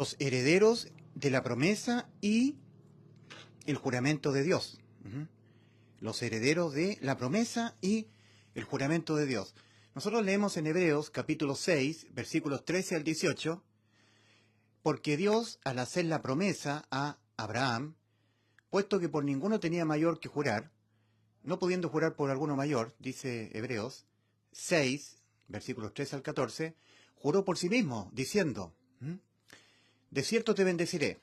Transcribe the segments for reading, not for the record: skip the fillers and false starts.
los herederos de la promesa y el juramento de Dios. Los herederos de la promesa y el juramento de Dios. Nosotros leemos en Hebreos capítulo 6, versículos 13 al 18, porque Dios, al hacer la promesa a Abraham, puesto que por ninguno tenía mayor que jurar, no pudiendo jurar por alguno mayor, dice Hebreos 6, versículos 13 al 14, juró por sí mismo, diciendo, de cierto te bendeciré,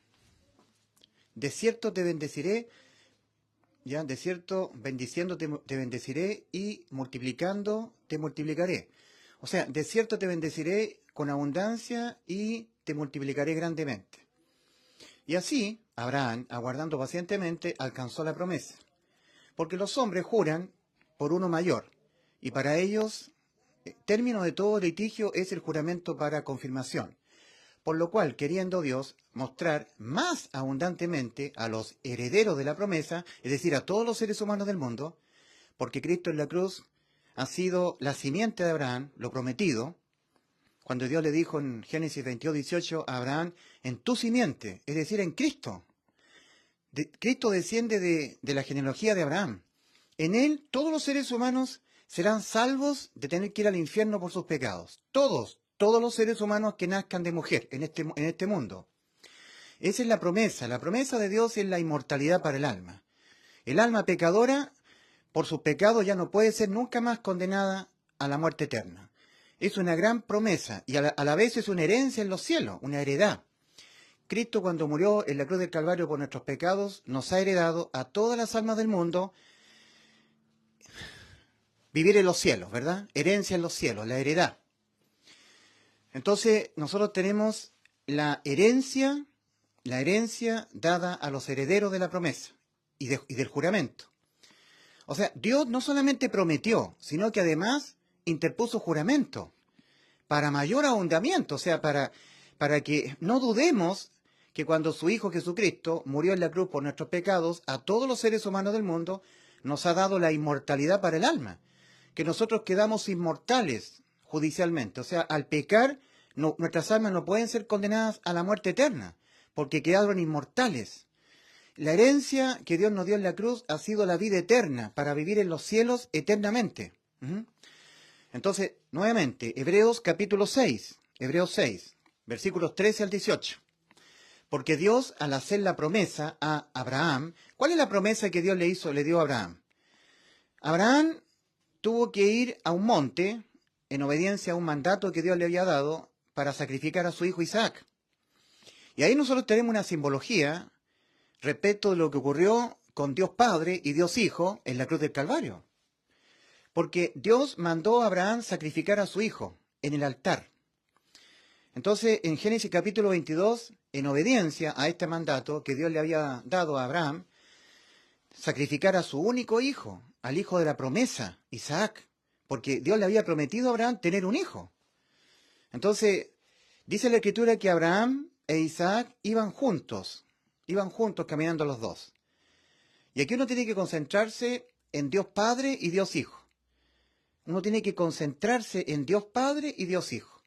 ya, de cierto, bendiciendo te bendeciré y multiplicando te multiplicaré. O sea, de cierto te bendeciré con abundancia y te multiplicaré grandemente. Y así, Abraham, aguardando pacientemente, alcanzó la promesa. Porque los hombres juran por uno mayor, y para ellos, término de todo litigio es el juramento para confirmación. Por lo cual, queriendo Dios mostrar más abundantemente a los herederos de la promesa, es decir, a todos los seres humanos del mundo, porque Cristo en la cruz ha sido la simiente de Abraham, lo prometido, cuando Dios le dijo en Génesis 22, 18 a Abraham, en tu simiente, es decir, en Cristo. Cristo desciende de la genealogía de Abraham. En él todos los seres humanos serán salvos de tener que ir al infierno por sus pecados. Todos los seres humanos que nazcan de mujer en este mundo. Esa es la promesa. La promesa de Dios es la inmortalidad para el alma. El alma pecadora, por sus pecados, ya no puede ser nunca más condenada a la muerte eterna. Es una gran promesa y a la vez es una herencia en los cielos, una heredad. Cristo, cuando murió en la cruz del Calvario por nuestros pecados, nos ha heredado a todas las almas del mundo vivir en los cielos, ¿verdad? Herencia en los cielos, la heredad. Entonces, nosotros tenemos la herencia dada a los herederos de la promesa y del juramento. O sea, Dios no solamente prometió, sino que además interpuso juramento para mayor ahondamiento, o sea, para que no dudemos que cuando su Hijo Jesucristo murió en la cruz por nuestros pecados, a todos los seres humanos del mundo nos ha dado la inmortalidad para el alma, que nosotros quedamos inmortales judicialmente, o sea, al pecar nuestras almas no pueden ser condenadas a la muerte eterna, porque quedaron inmortales. La herencia que Dios nos dio en la cruz ha sido la vida eterna, para vivir en los cielos eternamente. Entonces, nuevamente, Hebreos capítulo 6, Hebreos 6, versículos 13 al 18. Porque Dios, al hacer la promesa a Abraham, ¿cuál es la promesa que Dios le dio a Abraham? Abraham tuvo que ir a un monte, en obediencia a un mandato que Dios le había dado, para sacrificar a su hijo Isaac. Y ahí nosotros tenemos una simbología respecto de lo que ocurrió con Dios Padre y Dios Hijo en la cruz del Calvario. Porque Dios mandó a Abraham sacrificar a su hijo en el altar. Entonces, en Génesis capítulo 22, en obediencia a este mandato que Dios le había dado a Abraham, sacrificar a su único hijo, al hijo de la promesa, Isaac, porque Dios le había prometido a Abraham tener un hijo. Entonces, dice la Escritura que Abraham e Isaac iban juntos caminando los dos. Y aquí uno tiene que concentrarse en Dios Padre y Dios Hijo. Uno tiene que concentrarse en Dios Padre y Dios Hijo.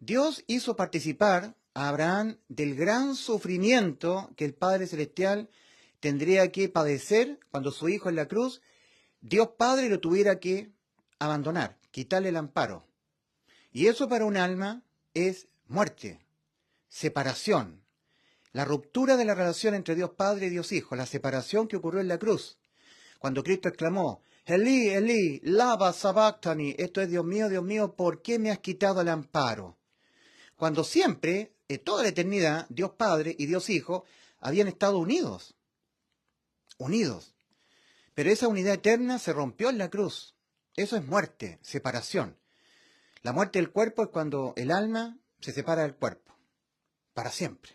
Dios hizo participar a Abraham del gran sufrimiento que el Padre Celestial tendría que padecer cuando su hijo en la cruz, Dios Padre lo tuviera que abandonar, quitarle el amparo. Y eso para un alma es muerte, separación, la ruptura de la relación entre Dios Padre y Dios Hijo, la separación que ocurrió en la cruz, cuando Cristo exclamó, Elí, Elí, lama sabactani, esto es Dios mío, ¿por qué me has quitado el amparo? Cuando siempre, en toda la eternidad, Dios Padre y Dios Hijo habían estado unidos. Pero esa unidad eterna se rompió en la cruz. Eso es muerte, separación. La muerte del cuerpo es cuando el alma se separa del cuerpo, para siempre.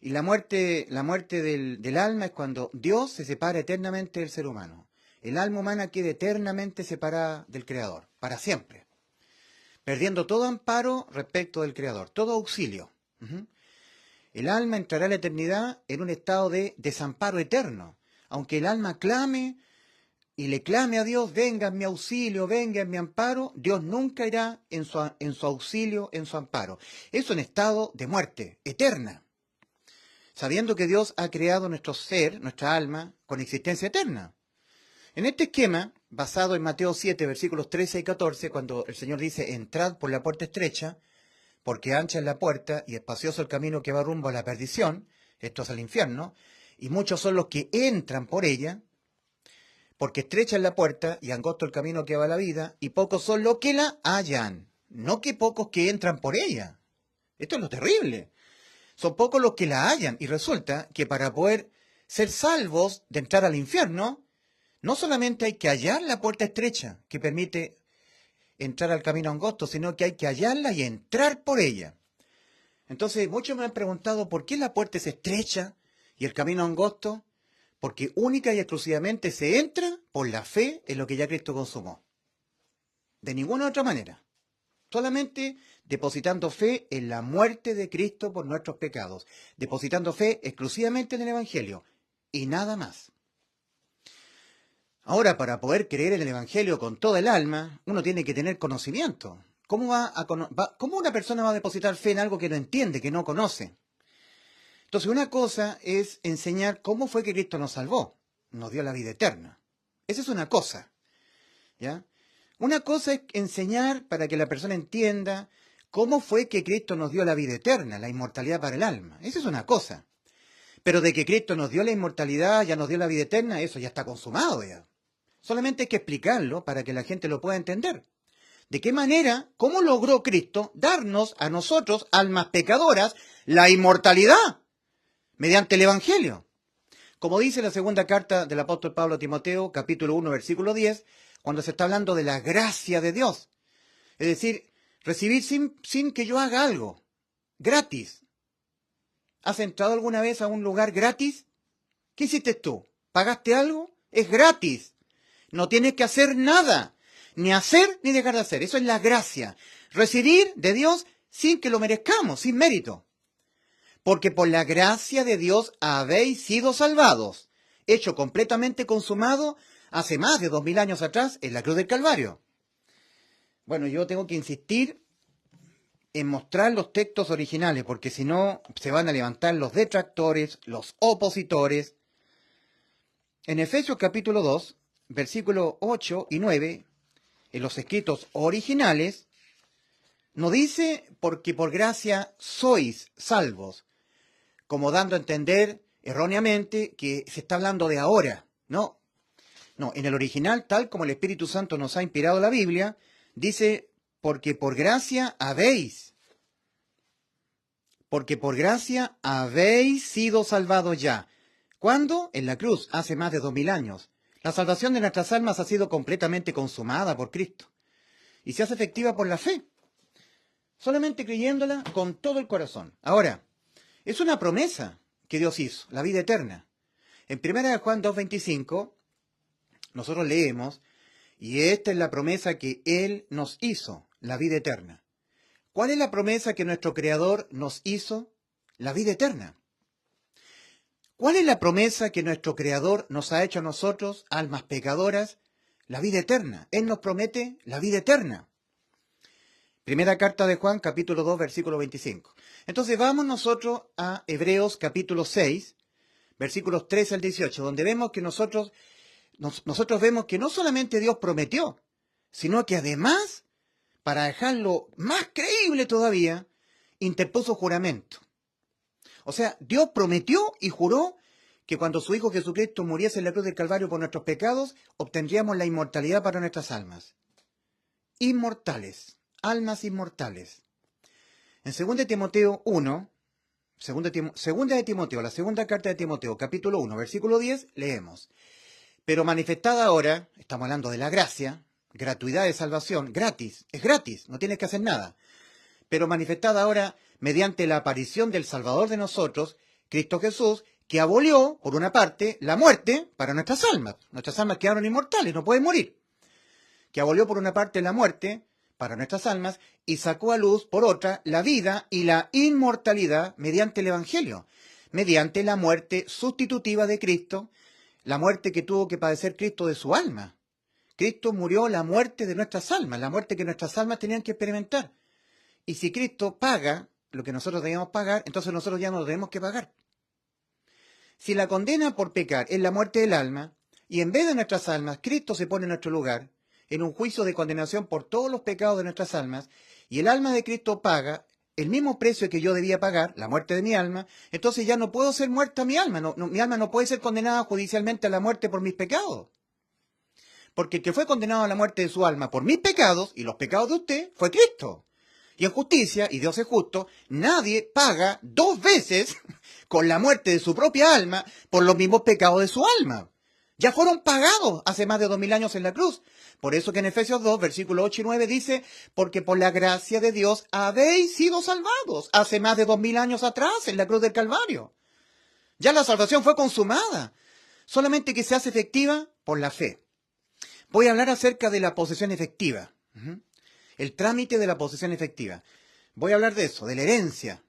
Y la muerte del alma es cuando Dios se separa eternamente del ser humano. El alma humana queda eternamente separada del Creador, para siempre, perdiendo todo amparo respecto del Creador, todo auxilio. El alma entrará a la eternidad en un estado de desamparo eterno, aunque el alma clame y le clame a Dios, venga en mi auxilio, venga en mi amparo, Dios nunca irá en su auxilio, en su amparo. Es un estado de muerte eterna, sabiendo que Dios ha creado nuestro ser, nuestra alma, con existencia eterna. En este esquema, basado en Mateo 7, versículos 13 y 14, cuando el Señor dice, entrad por la puerta estrecha, porque ancha es la puerta y espacioso el camino que va rumbo a la perdición, esto es al infierno, y muchos son los que entran por ella, porque estrecha es la puerta y angosto el camino que va a la vida, y pocos son los que la hallan, no que pocos que entran por ella. Esto es lo terrible. Son pocos los que la hallan, y resulta que para poder ser salvos de entrar al infierno, no solamente hay que hallar la puerta estrecha que permite entrar al camino angosto, sino que hay que hallarla y entrar por ella. Entonces, muchos me han preguntado por qué la puerta es estrecha y el camino angosto, porque única y exclusivamente se entra por la fe en lo que ya Cristo consumó. De ninguna otra manera. Solamente depositando fe en la muerte de Cristo por nuestros pecados. Depositando fe exclusivamente en el Evangelio. Y nada más. Ahora, para poder creer en el Evangelio con toda el alma, uno tiene que tener conocimiento. ¿Cómo una persona va a depositar fe en algo que no entiende, que no conoce? Entonces, una cosa es enseñar cómo fue que Cristo nos salvó, nos dio la vida eterna. Esa es una cosa, ¿ya? Una cosa es enseñar para que la persona entienda cómo fue que Cristo nos dio la vida eterna, la inmortalidad para el alma. Esa es una cosa. Pero de que Cristo nos dio la inmortalidad, ya nos dio la vida eterna, eso ya está consumado ya. Solamente hay que explicarlo para que la gente lo pueda entender. ¿De qué manera, cómo logró Cristo darnos a nosotros, almas pecadoras, la inmortalidad? Mediante el Evangelio. Como dice la segunda carta del apóstol Pablo a Timoteo, capítulo 1, versículo 10, cuando se está hablando de la gracia de Dios. Es decir, recibir sin que yo haga algo, gratis. ¿Has entrado alguna vez a un lugar gratis? ¿Qué hiciste tú? ¿Pagaste algo? Es gratis. No tienes que hacer nada, ni hacer ni dejar de hacer. Eso es la gracia. Recibir de Dios sin que lo merezcamos, sin mérito. Porque por la gracia de Dios habéis sido salvados, hecho completamente consumado hace más de 2000 años atrás en la cruz del Calvario. Bueno, yo tengo que insistir en mostrar los textos originales, porque si no se van a levantar los detractores, los opositores. En Efesios capítulo 2, versículos 8 y 9, en los escritos originales, nos dice, porque por gracia sois salvos, como dando a entender erróneamente que se está hablando de ahora. No, en el original, tal como el Espíritu Santo nos ha inspirado la Biblia, dice, porque por gracia habéis sido salvados ya. ¿Cuándo? En la cruz, hace más de 2000 años. La salvación de nuestras almas ha sido completamente consumada por Cristo y se hace efectiva por la fe, solamente creyéndola con todo el corazón. Ahora, es una promesa que Dios hizo, la vida eterna. En 1 Juan 2:25, nosotros leemos, y esta es la promesa que Él nos hizo, la vida eterna. ¿Cuál es la promesa que nuestro Creador nos hizo? La vida eterna. ¿Cuál es la promesa que nuestro Creador nos ha hecho a nosotros, almas pecadoras? La vida eterna. Él nos promete la vida eterna. Primera carta de Juan, capítulo 2, versículo 25. Entonces vamos nosotros a Hebreos, capítulo 6, versículos 13 al 18, donde vemos que nosotros vemos que no solamente Dios prometió, sino que además, para dejarlo más creíble todavía, interpuso juramento. O sea, Dios prometió y juró que cuando su Hijo Jesucristo muriese en la cruz del Calvario por nuestros pecados, obtendríamos la inmortalidad para nuestras almas. Inmortales. Almas inmortales. En 2 de Timoteo 1, segunda de Timoteo, la segunda carta de Timoteo, capítulo 1, versículo 10, leemos. Pero manifestada ahora, estamos hablando de la gracia, gratuidad de salvación, gratis, es gratis, no tienes que hacer nada. Pero manifestada ahora mediante la aparición del Salvador de nosotros, Cristo Jesús, que abolió, por una parte, la muerte para nuestras almas. Nuestras almas quedaron inmortales, no pueden morir. Que abolió por una parte la muerte para nuestras almas y sacó a luz, por otra, la vida y la inmortalidad mediante el Evangelio, mediante la muerte sustitutiva de Cristo, la muerte que tuvo que padecer Cristo de su alma. Cristo murió la muerte de nuestras almas, la muerte que nuestras almas tenían que experimentar. Y si Cristo paga lo que nosotros debíamos pagar, entonces nosotros ya no lo tenemos que pagar. Si la condena por pecar es la muerte del alma, y en vez de nuestras almas, Cristo se pone en nuestro lugar, en un juicio de condenación por todos los pecados de nuestras almas, y el alma de Cristo paga el mismo precio que yo debía pagar, la muerte de mi alma, entonces ya no puedo ser muerta mi alma, mi alma no puede ser condenada judicialmente a la muerte por mis pecados. Porque el que fue condenado a la muerte de su alma por mis pecados y los pecados de usted fue Cristo. Y en justicia, y Dios es justo, nadie paga 2 veces con la muerte de su propia alma por los mismos pecados de su alma. Ya fueron pagados hace más de 2000 años en la cruz. Por eso que en Efesios 2, versículos 8 y 9 dice, porque por la gracia de Dios habéis sido salvados hace más de 2000 años atrás en la cruz del Calvario. Ya la salvación fue consumada, solamente que se hace efectiva por la fe. Voy a hablar acerca de la posesión efectiva. El trámite de la posesión efectiva. Voy a hablar de eso, de la herencia.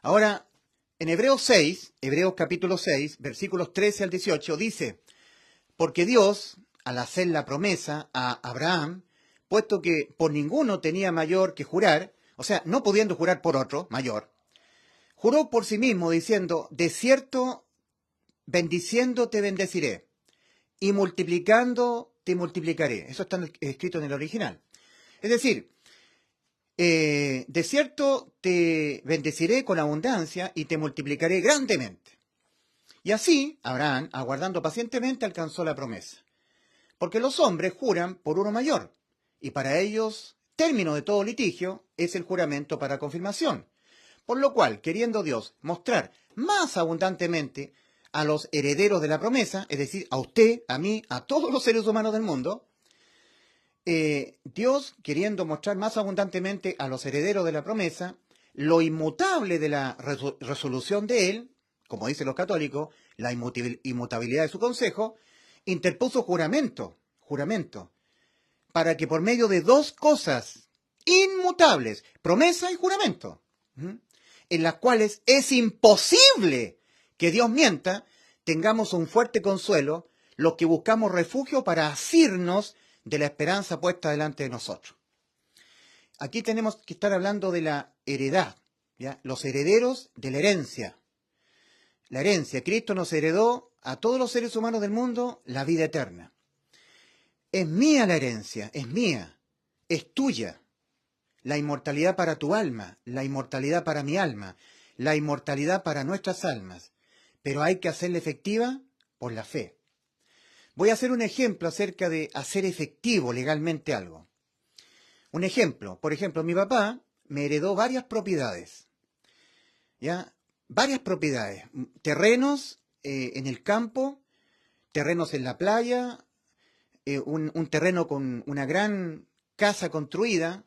Ahora, en Hebreos capítulo 6, versículos 13 al 18, dice, porque Dios, al hacer la promesa a Abraham, puesto que por ninguno tenía mayor que jurar, o sea, no pudiendo jurar por otro, mayor, juró por sí mismo diciendo, de cierto, bendiciendo te bendeciré, y multiplicando te multiplicaré. Eso está escrito en el original. Es decir, de cierto te bendeciré con abundancia y te multiplicaré grandemente. Y así, Abraham, aguardando pacientemente, alcanzó la promesa. Porque los hombres juran por uno mayor, y para ellos, término de todo litigio, es el juramento para confirmación. Por lo cual, queriendo Dios mostrar más abundantemente a los herederos de la promesa, es decir, a usted, a mí, a todos los seres humanos del mundo, Dios, queriendo mostrar más abundantemente a los herederos de la promesa, lo inmutable de la resolución de él, como dicen los católicos, la inmutabilidad de su consejo, interpuso juramento, para que por medio de 2 cosas inmutables, promesa y juramento, en las cuales es imposible que Dios mienta, tengamos un fuerte consuelo, los que buscamos refugio para asirnos de la esperanza puesta delante de nosotros. Aquí tenemos que estar hablando de la heredad, ¿ya? Los herederos de la herencia. La herencia, Cristo nos heredó a todos los seres humanos del mundo la vida eterna. Es mía la herencia, es mía, es tuya. La inmortalidad para tu alma, la inmortalidad para mi alma, la inmortalidad para nuestras almas. Pero hay que hacerla efectiva por la fe. Voy a hacer un ejemplo acerca de hacer efectivo legalmente algo. Un ejemplo, por ejemplo, mi papá me heredó varias propiedades, ¿ya? Varias propiedades, terrenos en el campo, terrenos en la playa, un terreno con una gran casa construida,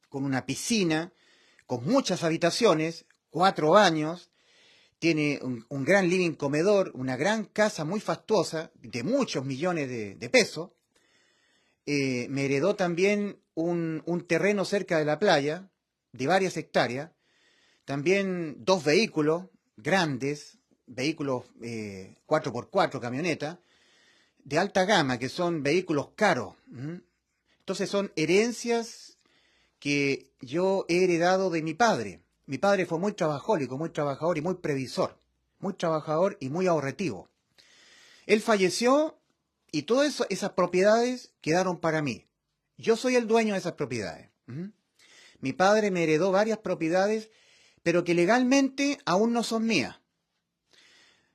con una piscina, con muchas habitaciones, 4 baños, tiene un gran living comedor, una gran casa muy fastuosa, de muchos millones de pesos. Me heredó también un terreno cerca de la playa, de varias hectáreas, también 2 vehículos grandes, vehículos 4x4, camionetas, de alta gama, que son vehículos caros. Entonces son herencias que yo he heredado de mi padre. Mi padre fue muy trabajólico, muy trabajador y muy previsor, muy trabajador y muy ahorrativo. Él falleció y todas esas propiedades quedaron para mí. Yo soy el dueño de esas propiedades. Mi padre me heredó varias propiedades, pero que legalmente aún no son mías.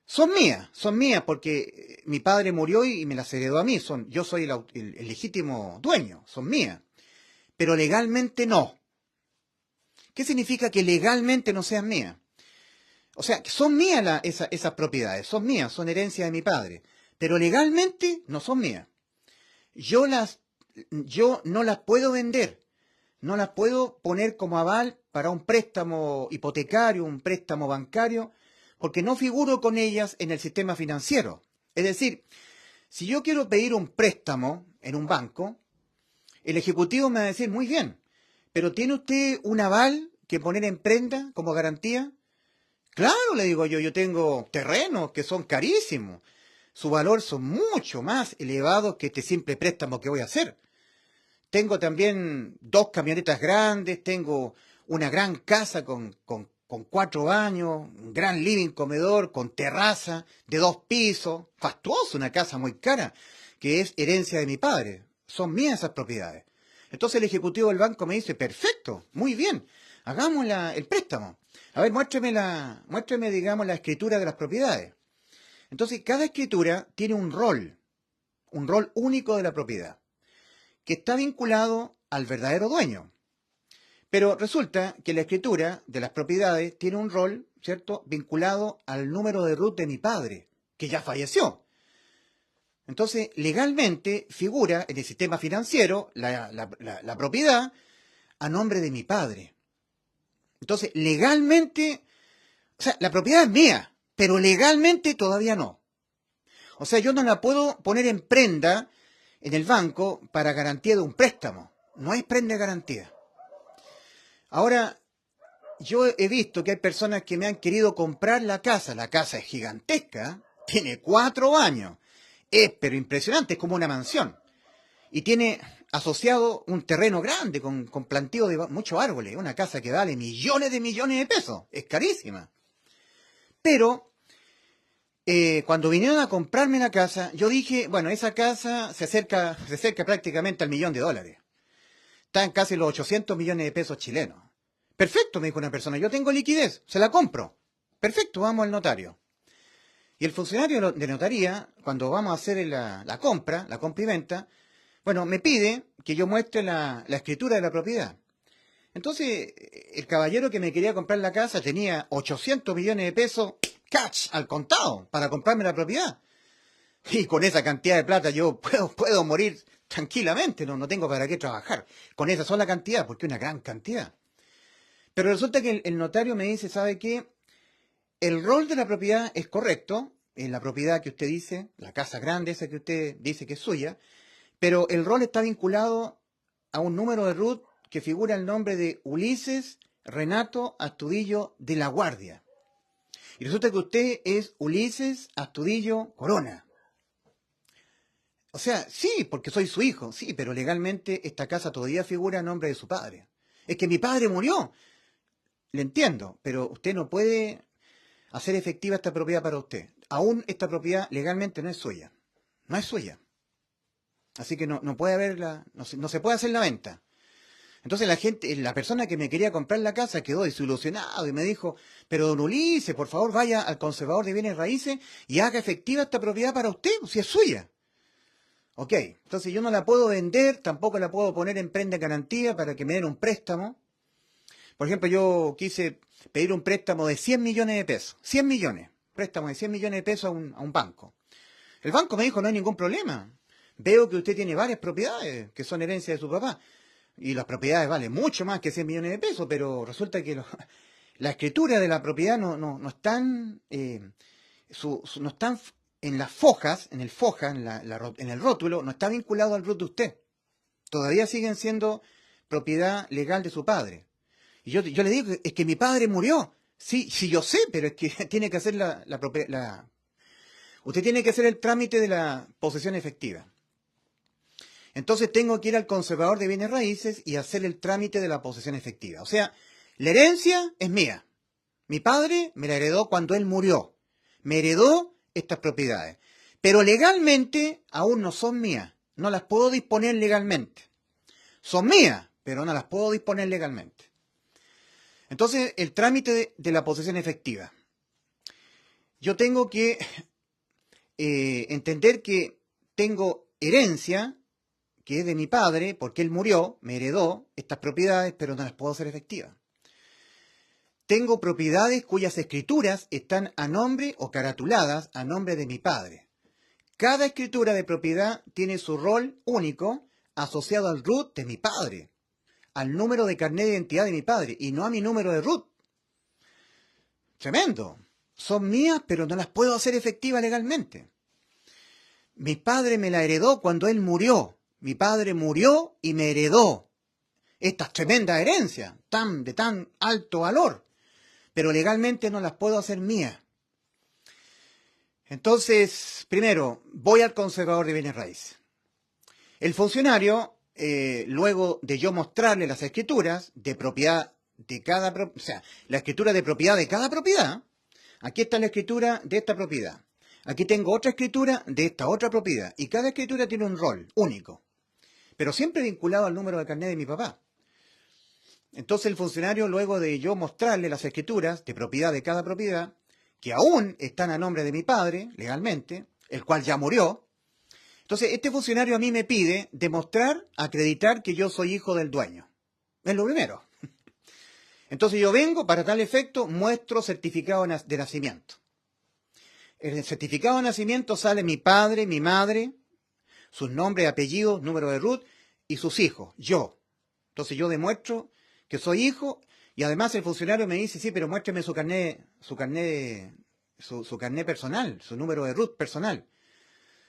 Son mías porque mi padre murió y me las heredó a mí. Yo soy el legítimo dueño, son mías. Pero legalmente no. ¿Qué significa que legalmente no sean mías? O sea, que son mías esas propiedades, son mías, son herencia de mi padre, pero legalmente no son mías. Yo no las puedo vender, no las puedo poner como aval para un préstamo hipotecario, un préstamo bancario, porque no figuro con ellas en el sistema financiero. Es decir, si yo quiero pedir un préstamo en un banco, el ejecutivo me va a decir, muy bien, pero ¿tiene usted un aval que poner en prenda como garantía? Claro, le digo yo tengo terrenos que son carísimos. su valor son mucho más elevados que este simple préstamo que voy a hacer. Tengo también 2 camionetas grandes, tengo una gran casa con 4 baños, un gran living comedor con terraza de 2 pisos, fastuosa, una casa muy cara, que es herencia de mi padre. Son mías esas propiedades. Entonces el ejecutivo del banco me dice, perfecto, muy bien, hagamos el préstamo. A ver, muéstrame, digamos, la escritura de las propiedades. Entonces, cada escritura tiene un rol único de la propiedad, que está vinculado al verdadero dueño. Pero resulta que la escritura de las propiedades tiene un rol, ¿cierto?, vinculado al número de RUT de mi padre, que ya falleció. Entonces, legalmente figura en el sistema financiero la propiedad a nombre de mi padre. Entonces, legalmente, o sea, la propiedad es mía, pero legalmente todavía no. O sea, yo no la puedo poner en prenda en el banco para garantía de un préstamo. No hay prenda de garantía. Ahora, yo he visto que hay personas que me han querido comprar la casa. La casa es gigantesca, tiene 4 años. Es, pero impresionante, es como una mansión. Y tiene asociado un terreno grande con plantío de muchos árboles. Una casa que vale millones de pesos. Es carísima. Pero cuando vinieron a comprarme la casa, yo dije, bueno, esa casa se acerca prácticamente al $1.000.000. Está en casi los 800 millones de pesos chilenos. Perfecto, me dijo una persona, yo tengo liquidez, se la compro. Perfecto, vamos al notario. Y el funcionario de notaría, cuando vamos a hacer la compra y venta, bueno, me pide que yo muestre la escritura de la propiedad. Entonces, el caballero que me quería comprar la casa tenía 800 millones de pesos cash al contado para comprarme la propiedad. Y con esa cantidad de plata yo puedo morir tranquilamente, no tengo para qué trabajar. Con esa sola cantidad, porque es una gran cantidad. Pero resulta que el notario me dice, ¿sabe qué? El rol de la propiedad es correcto, en la propiedad que usted dice, la casa grande esa que usted dice que es suya, pero el rol está vinculado a un número de RUT que figura el nombre de Ulises Renato Astudillo de la Guardia. Y resulta que usted es Ulises Astudillo Corona. O sea, sí, porque soy su hijo, sí, pero legalmente esta casa todavía figura a nombre de su padre. Es que mi padre murió. Le entiendo, pero usted no puede hacer efectiva esta propiedad para usted. Aún esta propiedad legalmente no es suya. No es suya. Así que no puede haberla, no se puede hacer la venta. Entonces la persona que me quería comprar la casa quedó desilusionado y me dijo, pero don Ulises, por favor vaya al conservador de bienes raíces y haga efectiva esta propiedad para usted, si es suya. Ok, entonces yo no la puedo vender, tampoco la puedo poner en prenda de garantía para que me den un préstamo. Por ejemplo, yo quise pedir un préstamo de 100 millones de pesos. 100 millones. Préstamo de 100 millones de pesos a un banco. El banco me dijo, no hay ningún problema. Veo que usted tiene varias propiedades que son herencia de su papá. Y las propiedades valen mucho más que 100 millones de pesos, pero resulta que la escritura de la propiedad no están, no están en las fojas, en el foja, en el rótulo, no está vinculado al RUT de usted. Todavía siguen siendo propiedad legal de su padre. Y yo le digo, es que mi padre murió. Sí, yo sé, pero es que tiene que hacer usted tiene que hacer el trámite de la posesión efectiva. Entonces tengo que ir al conservador de bienes raíces y hacer el trámite de la posesión efectiva. O sea, la herencia es mía. Mi padre me la heredó cuando él murió. Me heredó estas propiedades. Pero legalmente aún no son mías. No las puedo disponer legalmente. Son mías, pero no las puedo disponer legalmente. Entonces, el trámite de la posesión efectiva. Yo tengo que entender que tengo herencia, que es de mi padre, porque él murió, me heredó estas propiedades, pero no las puedo hacer efectivas. Tengo propiedades cuyas escrituras están a nombre o caratuladas a nombre de mi padre. Cada escritura de propiedad tiene su rol único asociado al RUT de mi padre, al número de carnet de identidad de mi padre y no a mi número de RUT. Tremendo. Son mías, pero no las puedo hacer efectivas legalmente. Mi padre me la heredó cuando él murió. Mi padre murió y me heredó estas tremendas herencias, de tan alto valor, pero legalmente no las puedo hacer mías. Entonces, primero, voy al conservador de bienes raíces. El funcionario, luego de yo mostrarle las escrituras de propiedad de cada, o sea, la escritura de propiedad de cada propiedad, aquí está la escritura de esta propiedad. Aquí tengo otra escritura de esta otra propiedad. Y cada escritura tiene un rol único, pero siempre vinculado al número de carnet de mi papá. Entonces el funcionario, luego de yo mostrarle las escrituras de propiedad de cada propiedad, que aún están a nombre de mi padre, legalmente, el cual ya murió, entonces este funcionario a mí me pide demostrar, acreditar que yo soy hijo del dueño. Es lo primero. Entonces yo vengo, para tal efecto, muestro certificado de nacimiento. En el certificado de nacimiento sale mi padre, mi madre, sus nombres, apellidos, número de RUT y sus hijos, yo. Entonces yo demuestro que soy hijo y además el funcionario me dice, sí, pero muéstreme su carnet personal, su número de RUT personal.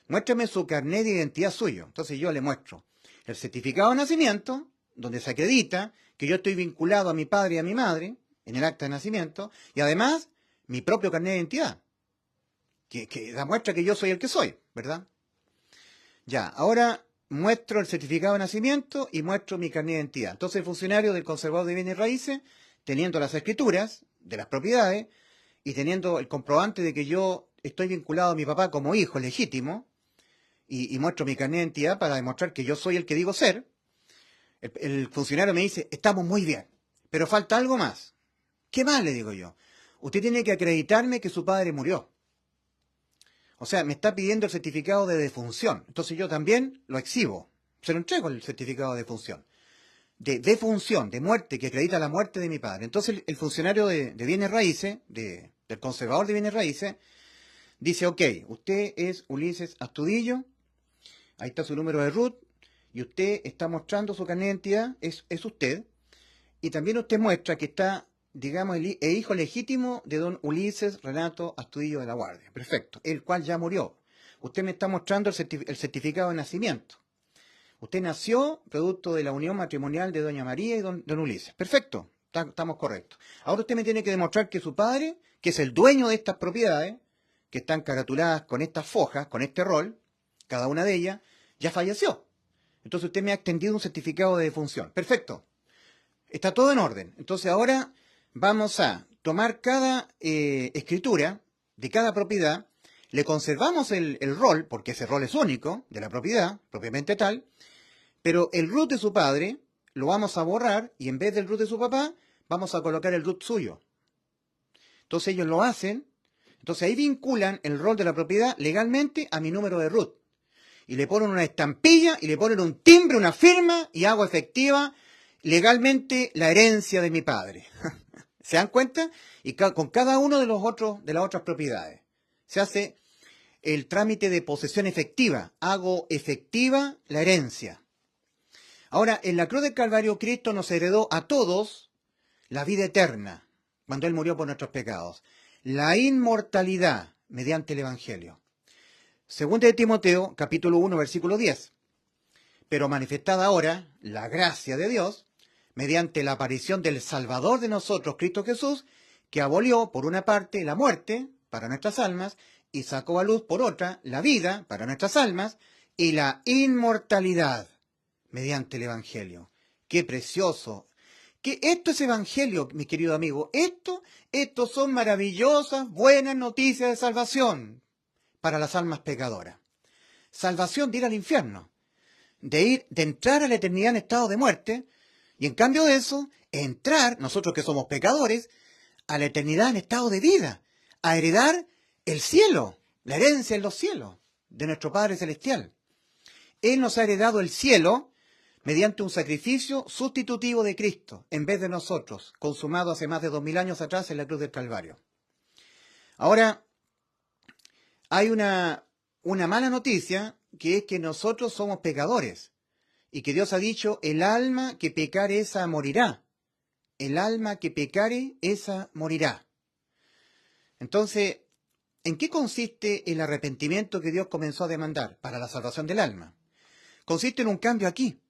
Muéstrame su carnet de identidad suyo. Entonces yo le muestro el certificado de nacimiento, donde se acredita que yo estoy vinculado a mi padre y a mi madre en el acta de nacimiento, y además mi propio carnet de identidad, que da muestra que yo soy el que soy, ¿verdad? Ya, ahora muestro el certificado de nacimiento y muestro mi carnet de identidad. Entonces el funcionario del conservador de bienes raíces, teniendo las escrituras de las propiedades y teniendo el comprobante de que yo estoy vinculado a mi papá como hijo legítimo, y muestro mi carnet de identidad para demostrar que yo soy el que digo ser, el funcionario me dice, estamos muy bien, pero falta algo más. ¿Qué más? Le digo yo. Usted tiene que acreditarme que su padre murió. O sea, me está pidiendo el certificado de defunción. Entonces yo también lo exhibo. Se lo entrego el certificado de defunción. De defunción, de muerte, que acredita la muerte de mi padre. Entonces el funcionario de bienes raíces, del conservador de bienes raíces, dice, ok, usted es Ulises Astudillo, ahí está su número de RUT, y usted está mostrando su carnet de identidad, es usted, y también usted muestra que está, digamos, el hijo legítimo de don Ulises Renato Astudillo de la Guardia. Perfecto, el cual ya murió. Usted me está mostrando el certificado de nacimiento. Usted nació producto de la unión matrimonial de doña María y don Ulises. Perfecto, estamos correctos. Ahora usted me tiene que demostrar que su padre, que es el dueño de estas propiedades, que están caratuladas con estas fojas, con este rol, cada una de ellas, ya falleció. Entonces usted me ha extendido un certificado de defunción. Perfecto. Está todo en orden. Entonces ahora vamos a tomar cada escritura de cada propiedad, le conservamos el rol, porque ese rol es único, de la propiedad, propiamente tal, pero el root de su padre lo vamos a borrar y en vez del root de su papá, vamos a colocar el root suyo. Entonces ellos lo hacen, entonces ahí vinculan el rol de la propiedad legalmente a mi número de root. Y le ponen una estampilla, y le ponen un timbre, una firma, y hago efectiva legalmente la herencia de mi padre. ¿Se dan cuenta? Y con cada uno de las otras propiedades. Se hace el trámite de posesión efectiva. Hago efectiva la herencia. Ahora, en la cruz del Calvario, Cristo nos heredó a todos la vida eterna, cuando Él murió por nuestros pecados. La inmortalidad mediante el Evangelio. Segunda de Timoteo, capítulo 1, versículo 10. Pero manifestada ahora la gracia de Dios, mediante la aparición del Salvador de nosotros, Cristo Jesús, que abolió por una parte la muerte para nuestras almas y sacó a luz por otra la vida para nuestras almas y la inmortalidad mediante el Evangelio. ¡Qué precioso! Que esto es Evangelio, mi querido amigo. Esto son maravillosas, buenas noticias de salvación para las almas pecadoras. Salvación de ir al infierno, de entrar a la eternidad en estado de muerte, y en cambio de eso, entrar, nosotros que somos pecadores, a la eternidad en estado de vida, a heredar el cielo, la herencia en los cielos de nuestro Padre Celestial. Él nos ha heredado el cielo mediante un sacrificio sustitutivo de Cristo, en vez de nosotros, consumado hace más de 2000 años atrás en la cruz del Calvario. Ahora, hay una mala noticia, que es que nosotros somos pecadores, y que Dios ha dicho, el alma que pecare esa morirá. El alma que pecare esa morirá. Entonces, ¿en qué consiste el arrepentimiento que Dios comenzó a demandar para la salvación del alma? Consiste en un cambio aquí,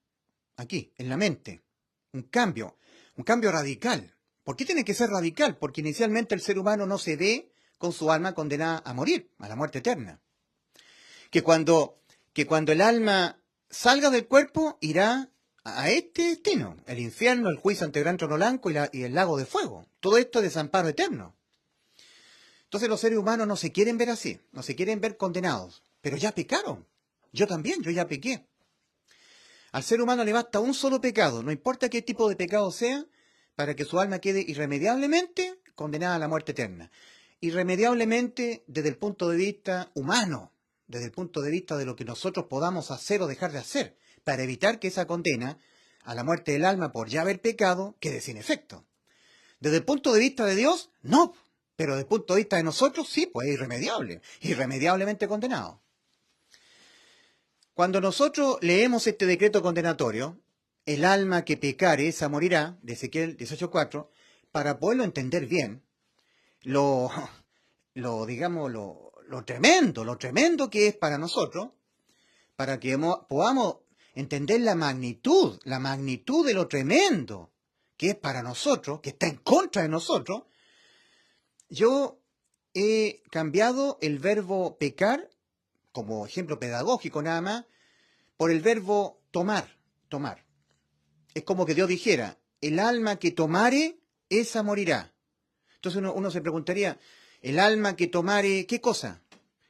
en la mente. Un cambio radical. ¿Por qué tiene que ser radical? Porque inicialmente el ser humano no se ve con su alma condenada a morir, a la muerte eterna. Que cuando el alma salga del cuerpo, irá a este destino, el infierno, el juicio ante el gran trono blanco y el lago de fuego. Todo esto es desamparo eterno. Entonces los seres humanos no se quieren ver así, no se quieren ver condenados, pero ya pecaron. Yo también, yo ya pequé. Al ser humano le basta un solo pecado, no importa qué tipo de pecado sea, para que su alma quede irremediablemente condenada a la muerte eterna. Irremediablemente desde el punto de vista humano, desde el punto de vista de lo que nosotros podamos hacer o dejar de hacer, para evitar que esa condena a la muerte del alma por ya haber pecado quede sin efecto. Desde el punto de vista de Dios, no, pero desde el punto de vista de nosotros, sí, pues es irremediable, irremediablemente condenado. Cuando nosotros leemos este decreto condenatorio, el alma que pecare, esa morirá, de Ezequiel 18:4, para poderlo entender bien, lo tremendo que es para nosotros, para que podamos entender la magnitud de lo tremendo que es para nosotros, que está en contra de nosotros, yo he cambiado el verbo pecar, como ejemplo pedagógico nada más, por el verbo tomar. Es como que Dios dijera, el alma que tomare, esa morirá. Entonces uno se preguntaría, ¿el alma que tomare qué cosa?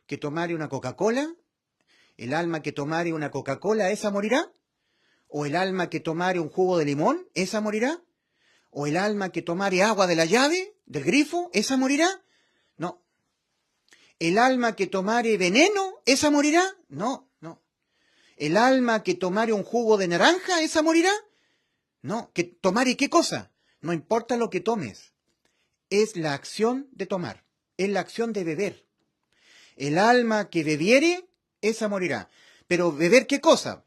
¿Que tomare una Coca-Cola? ¿El alma que tomare una Coca-Cola, esa morirá? ¿O el alma que tomare un jugo de limón, esa morirá? ¿O el alma que tomare agua de la llave, del grifo, esa morirá? No. ¿El alma que tomare veneno, esa morirá? No. ¿El alma que tomare un jugo de naranja, esa morirá? No. ¿Que tomare qué cosa? No importa lo que tomes. Es la acción de tomar. Es la acción de beber. El alma que bebiere, esa morirá. Pero ¿beber qué cosa?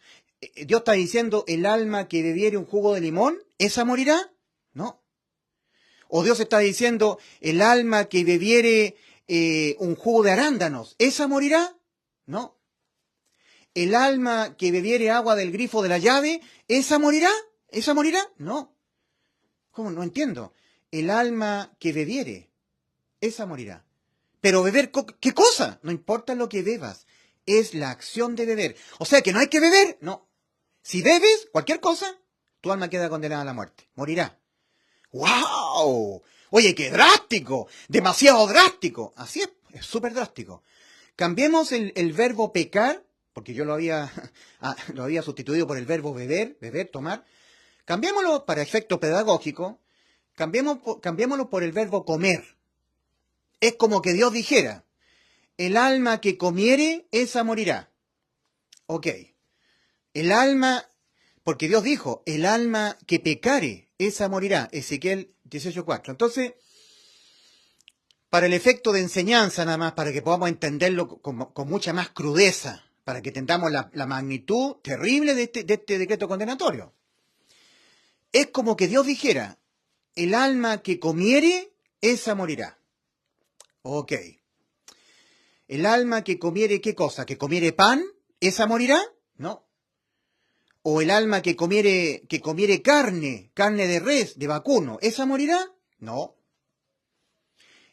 Dios está diciendo, el alma que bebiere un jugo de limón, ¿esa morirá? No. O Dios está diciendo, el alma que bebiere un jugo de arándanos, ¿esa morirá? No. El alma que bebiere agua del grifo de la llave, ¿esa morirá? ¿Esa morirá? No. ¿Cómo? No entiendo. El alma que bebiere, esa morirá. Pero beber, ¿qué cosa? No importa lo que bebas, es la acción de beber. O sea que no hay que beber, no. Si bebes cualquier cosa, tu alma queda condenada a la muerte, morirá. ¡Wow! Oye, qué drástico, demasiado drástico. Así es súper drástico. Cambiemos el verbo pecar, porque yo lo había sustituido por el verbo beber, tomar. Cambiémoslo para efecto pedagógico, cambiémoslo por el verbo comer. Es como que Dios dijera, el alma que comiere, esa morirá. Ok. El alma, porque Dios dijo, el alma que pecare, esa morirá. Ezequiel 18:4. Entonces, para el efecto de enseñanza nada más, para que podamos entenderlo con mucha más crudeza, para que entendamos la magnitud terrible de este decreto condenatorio. Es como que Dios dijera, el alma que comiere, esa morirá. Ok. El alma que comiere, ¿qué cosa? ¿Que comiere pan? ¿Esa morirá? No. O el alma que comiere carne de res, de vacuno, ¿esa morirá? No.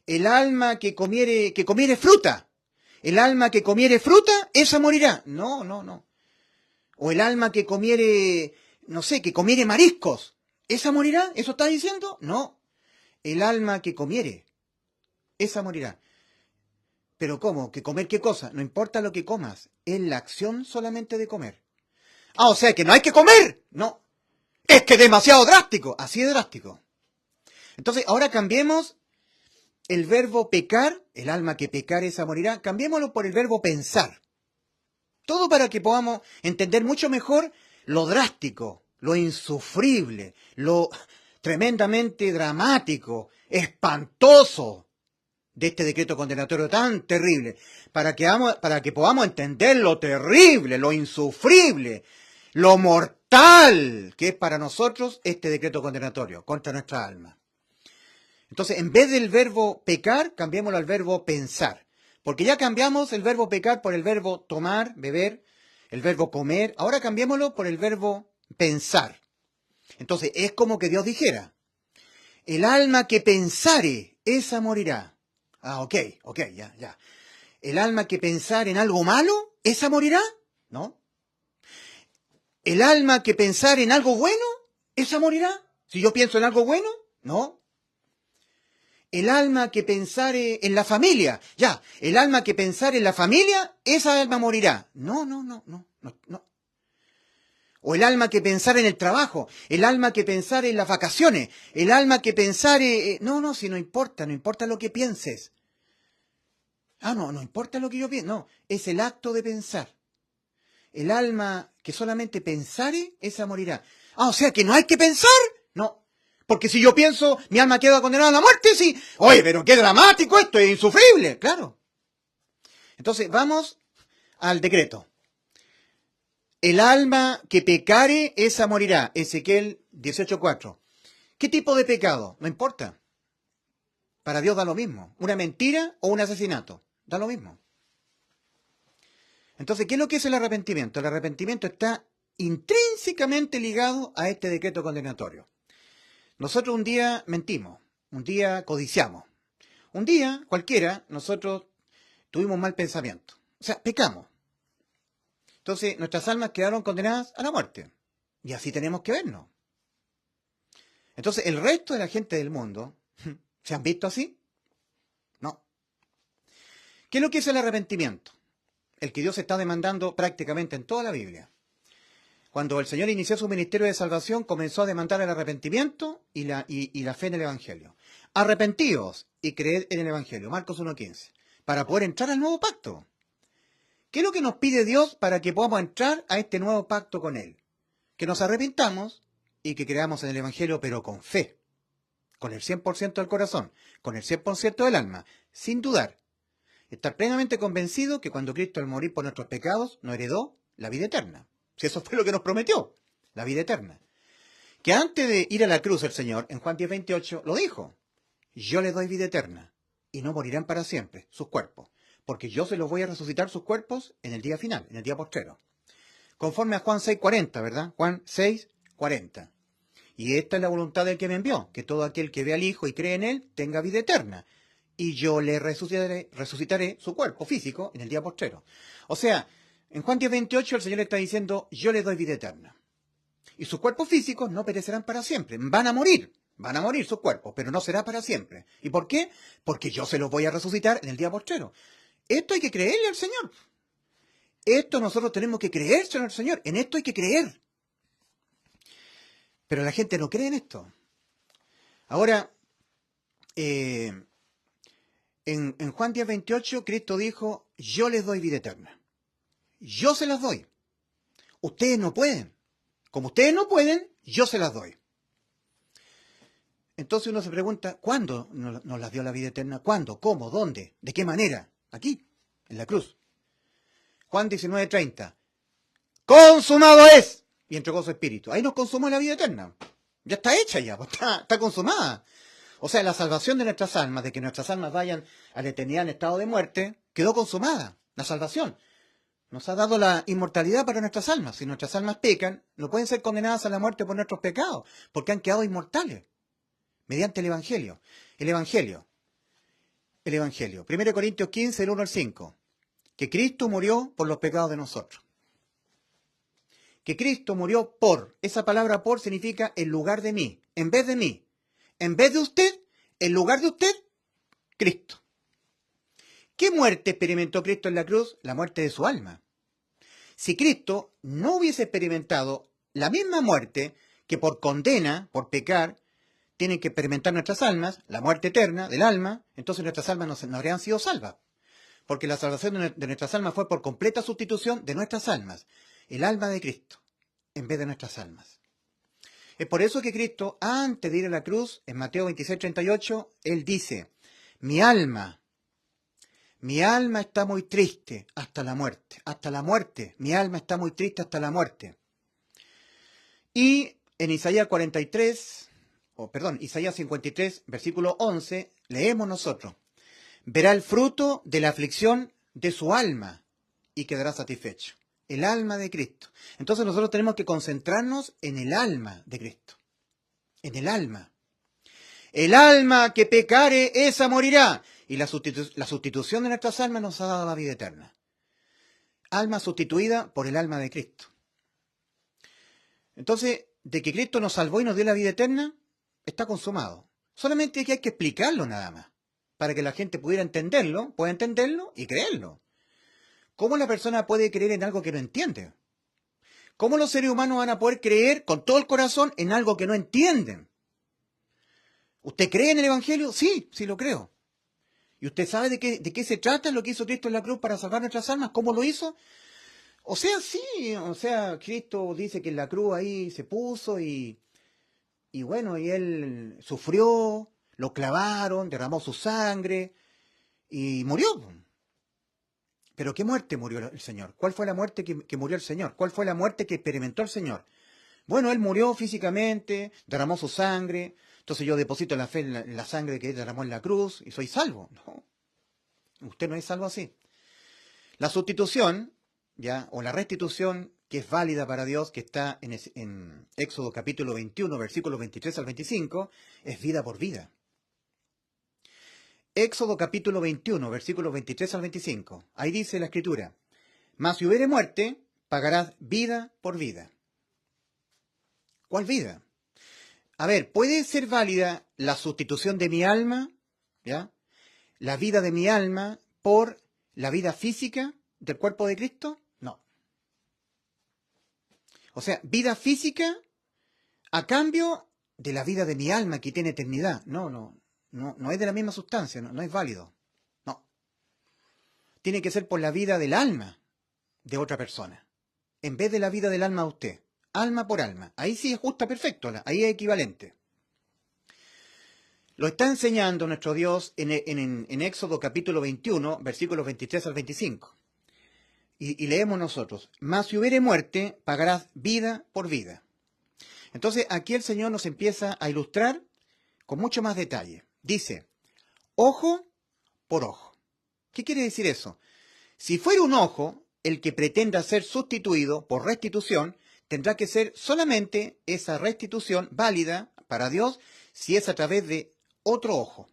El alma que comiere fruta, el alma que comiere fruta, ¿esa morirá? No. O el alma que comiere, no sé, que comiere mariscos, ¿esa morirá? ¿Eso está diciendo? No. El alma que comiere, esa morirá. ¿Pero cómo? ¿Que comer qué cosa? No importa lo que comas, es la acción solamente de comer. Ah, o sea que no hay que comer. No. Es que es demasiado drástico. Así de drástico. Entonces, ahora cambiemos el verbo pecar, el alma que pecare esa morirá, cambiémoslo por el verbo pensar. Todo para que podamos entender mucho mejor lo drástico, lo insufrible, lo tremendamente dramático, espantoso de este decreto condenatorio tan terrible, para que podamos entender lo terrible, lo insufrible, lo mortal que es para nosotros este decreto condenatorio contra nuestra alma. Entonces, en vez del verbo pecar, cambiémoslo al verbo pensar. Porque ya cambiamos el verbo pecar por el verbo tomar, beber, el verbo comer. Ahora cambiémoslo por el verbo pensar. Entonces, es como que Dios dijera, el alma que pensare, esa morirá. Ok, ya. ¿El alma que pensar en algo malo, esa morirá? No. ¿El alma que pensar en algo bueno, esa morirá? Si yo pienso en algo bueno, no. El alma que pensare en la familia, ya, el alma que pensare en la familia, esa alma morirá. No. O el alma que pensare en el trabajo, el alma que pensare en las vacaciones, el alma que pensare... no, si no importa lo que pienses. No importa lo que yo piense, no, es el acto de pensar. El alma que solamente pensare, esa morirá. O sea que no hay que pensar, no. Porque si yo pienso, mi alma queda condenada a la muerte, sí. Oye, pero qué dramático esto, es insufrible, claro. Entonces, vamos al decreto. El alma que pecare, esa morirá. Ezequiel 18:4. ¿Qué tipo de pecado? No importa. Para Dios da lo mismo. Una mentira o un asesinato. Da lo mismo. Entonces, ¿qué es lo que es el arrepentimiento? El arrepentimiento está intrínsecamente ligado a este decreto condenatorio. Nosotros un día mentimos, un día codiciamos, un día cualquiera nosotros tuvimos mal pensamiento. O sea, pecamos. Entonces, nuestras almas quedaron condenadas a la muerte. Y así tenemos que vernos. Entonces, el resto de la gente del mundo, ¿se han visto así? No. ¿Qué es lo que es el arrepentimiento? El que Dios está demandando prácticamente en toda la Biblia. Cuando el Señor inició su ministerio de salvación, comenzó a demandar el arrepentimiento y la fe en el Evangelio. Arrepentíos y creed en el Evangelio, Marcos 1:15, para poder entrar al nuevo pacto. ¿Qué es lo que nos pide Dios para que podamos entrar a este nuevo pacto con Él? Que nos arrepintamos y que creamos en el Evangelio, pero con fe, con el 100% del corazón, con el 100% del alma, sin dudar. Estar plenamente convencido que cuando Cristo al morir por nuestros pecados nos heredó la vida eterna. Si eso fue lo que nos prometió, la vida eterna. Que antes de ir a la cruz el Señor, en Juan 10:28, lo dijo. Yo les doy vida eterna y no morirán para siempre sus cuerpos, porque yo se los voy a resucitar sus cuerpos en el día final, en el día postrero. Conforme a Juan 6:40, ¿verdad? Juan 6:40. Y esta es la voluntad del que me envió, que todo aquel que ve al Hijo y cree en Él tenga vida eterna. Y yo le resucitaré su cuerpo físico en el día postrero. O sea, en Juan 10:28 el Señor está diciendo, yo les doy vida eterna. Y sus cuerpos físicos no perecerán para siempre. Van a morir sus cuerpos, pero no será para siempre. ¿Y por qué? Porque yo se los voy a resucitar en el día postrero. Esto hay que creerle al Señor. Esto nosotros tenemos que creérselo al Señor. En esto hay que creer. Pero la gente no cree en esto. Ahora, en Juan 10:28, Cristo dijo, yo les doy vida eterna. Yo se las doy. Ustedes no pueden. Como ustedes no pueden, yo se las doy. Entonces uno se pregunta, ¿cuándo nos las dio la vida eterna? ¿Cuándo? ¿Cómo? ¿Dónde? ¿De qué manera? Aquí, en la cruz. Juan 19:30. ¡Consumado es! Y entregó su espíritu. Ahí nos consumó la vida eterna. Ya está hecha ya, está consumada. O sea, la salvación de nuestras almas, de que nuestras almas vayan a la eternidad en estado de muerte, quedó consumada. La salvación. Nos ha dado la inmortalidad para nuestras almas. Si nuestras almas pecan, no pueden ser condenadas a la muerte por nuestros pecados, porque han quedado inmortales. Mediante el Evangelio. El Evangelio. 1 Corintios 15, del 1 al 5. Que Cristo murió por los pecados de nosotros. Que Cristo murió por. Esa palabra por significa en lugar de mí. En vez de mí. En vez de usted, en lugar de usted, Cristo. ¿Qué muerte experimentó Cristo en la cruz? La muerte de su alma. Si Cristo no hubiese experimentado la misma muerte que por condena, por pecar, tienen que experimentar nuestras almas, la muerte eterna del alma, entonces nuestras almas no habrían sido salvas. Porque la salvación de nuestras almas fue por completa sustitución de nuestras almas. El alma de Cristo, en vez de nuestras almas. Es por eso que Cristo, antes de ir a la cruz, en Mateo 26:38, Él dice, mi alma está muy triste hasta la muerte, mi alma está muy triste hasta la muerte. Y en Isaías 53, versículo 11, leemos nosotros, verá el fruto de la aflicción de su alma y quedará satisfecho. El alma de Cristo. Entonces nosotros tenemos que concentrarnos en el alma de Cristo. En el alma. El alma que pecare, esa morirá. Y la sustitución de nuestras almas nos ha dado la vida eterna. Alma sustituida por el alma de Cristo. Entonces, de que Cristo nos salvó y nos dio la vida eterna, está consumado. Solamente que hay que explicarlo nada más, para que la gente pueda entenderlo y creerlo. ¿Cómo la persona puede creer en algo que no entiende? ¿Cómo los seres humanos van a poder creer con todo el corazón en algo que no entienden? ¿Usted cree en el Evangelio? Sí, sí lo creo. ¿Y usted sabe de qué se trata lo que hizo Cristo en la cruz para salvar nuestras almas? ¿Cómo lo hizo? O sea, sí, Cristo dice que en la cruz ahí se puso y bueno, y Él sufrió, lo clavaron, derramó su sangre y murió. ¿Pero qué muerte murió el Señor? ¿Cuál fue la muerte que murió el Señor? ¿Cuál fue la muerte que experimentó el Señor? Bueno, Él murió físicamente, derramó su sangre, entonces yo deposito la fe en la sangre que Él derramó en la cruz y soy salvo. No, usted no es salvo así. La sustitución, ¿ya? O la restitución que es válida para Dios, que está en Éxodo capítulo 21, versículos 23 al 25, es vida por vida. Éxodo capítulo 21, versículos 23 al 25. Ahí dice la Escritura: mas si hubiere muerte, pagarás vida por vida. ¿Cuál vida? A ver, ¿puede ser válida la sustitución de mi alma, ¿ya? La vida de mi alma por la vida física del cuerpo de Cristo? No. O sea, vida física a cambio de la vida de mi alma que tiene eternidad. No es de la misma sustancia, no es válido. No. Tiene que ser por la vida del alma de otra persona, en vez de la vida del alma de usted. Alma por alma. Ahí sí es justa, perfecto, ahí es equivalente. Lo está enseñando nuestro Dios en Éxodo capítulo 21, versículos 23 al 25. Y leemos nosotros: mas si hubiere muerte, pagarás vida por vida. Entonces aquí el Señor nos empieza a ilustrar con mucho más detalle. Dice: ojo por ojo. ¿Qué quiere decir eso? Si fuera un ojo el que pretenda ser sustituido por restitución, tendrá que ser solamente esa restitución válida para Dios si es a través de otro ojo.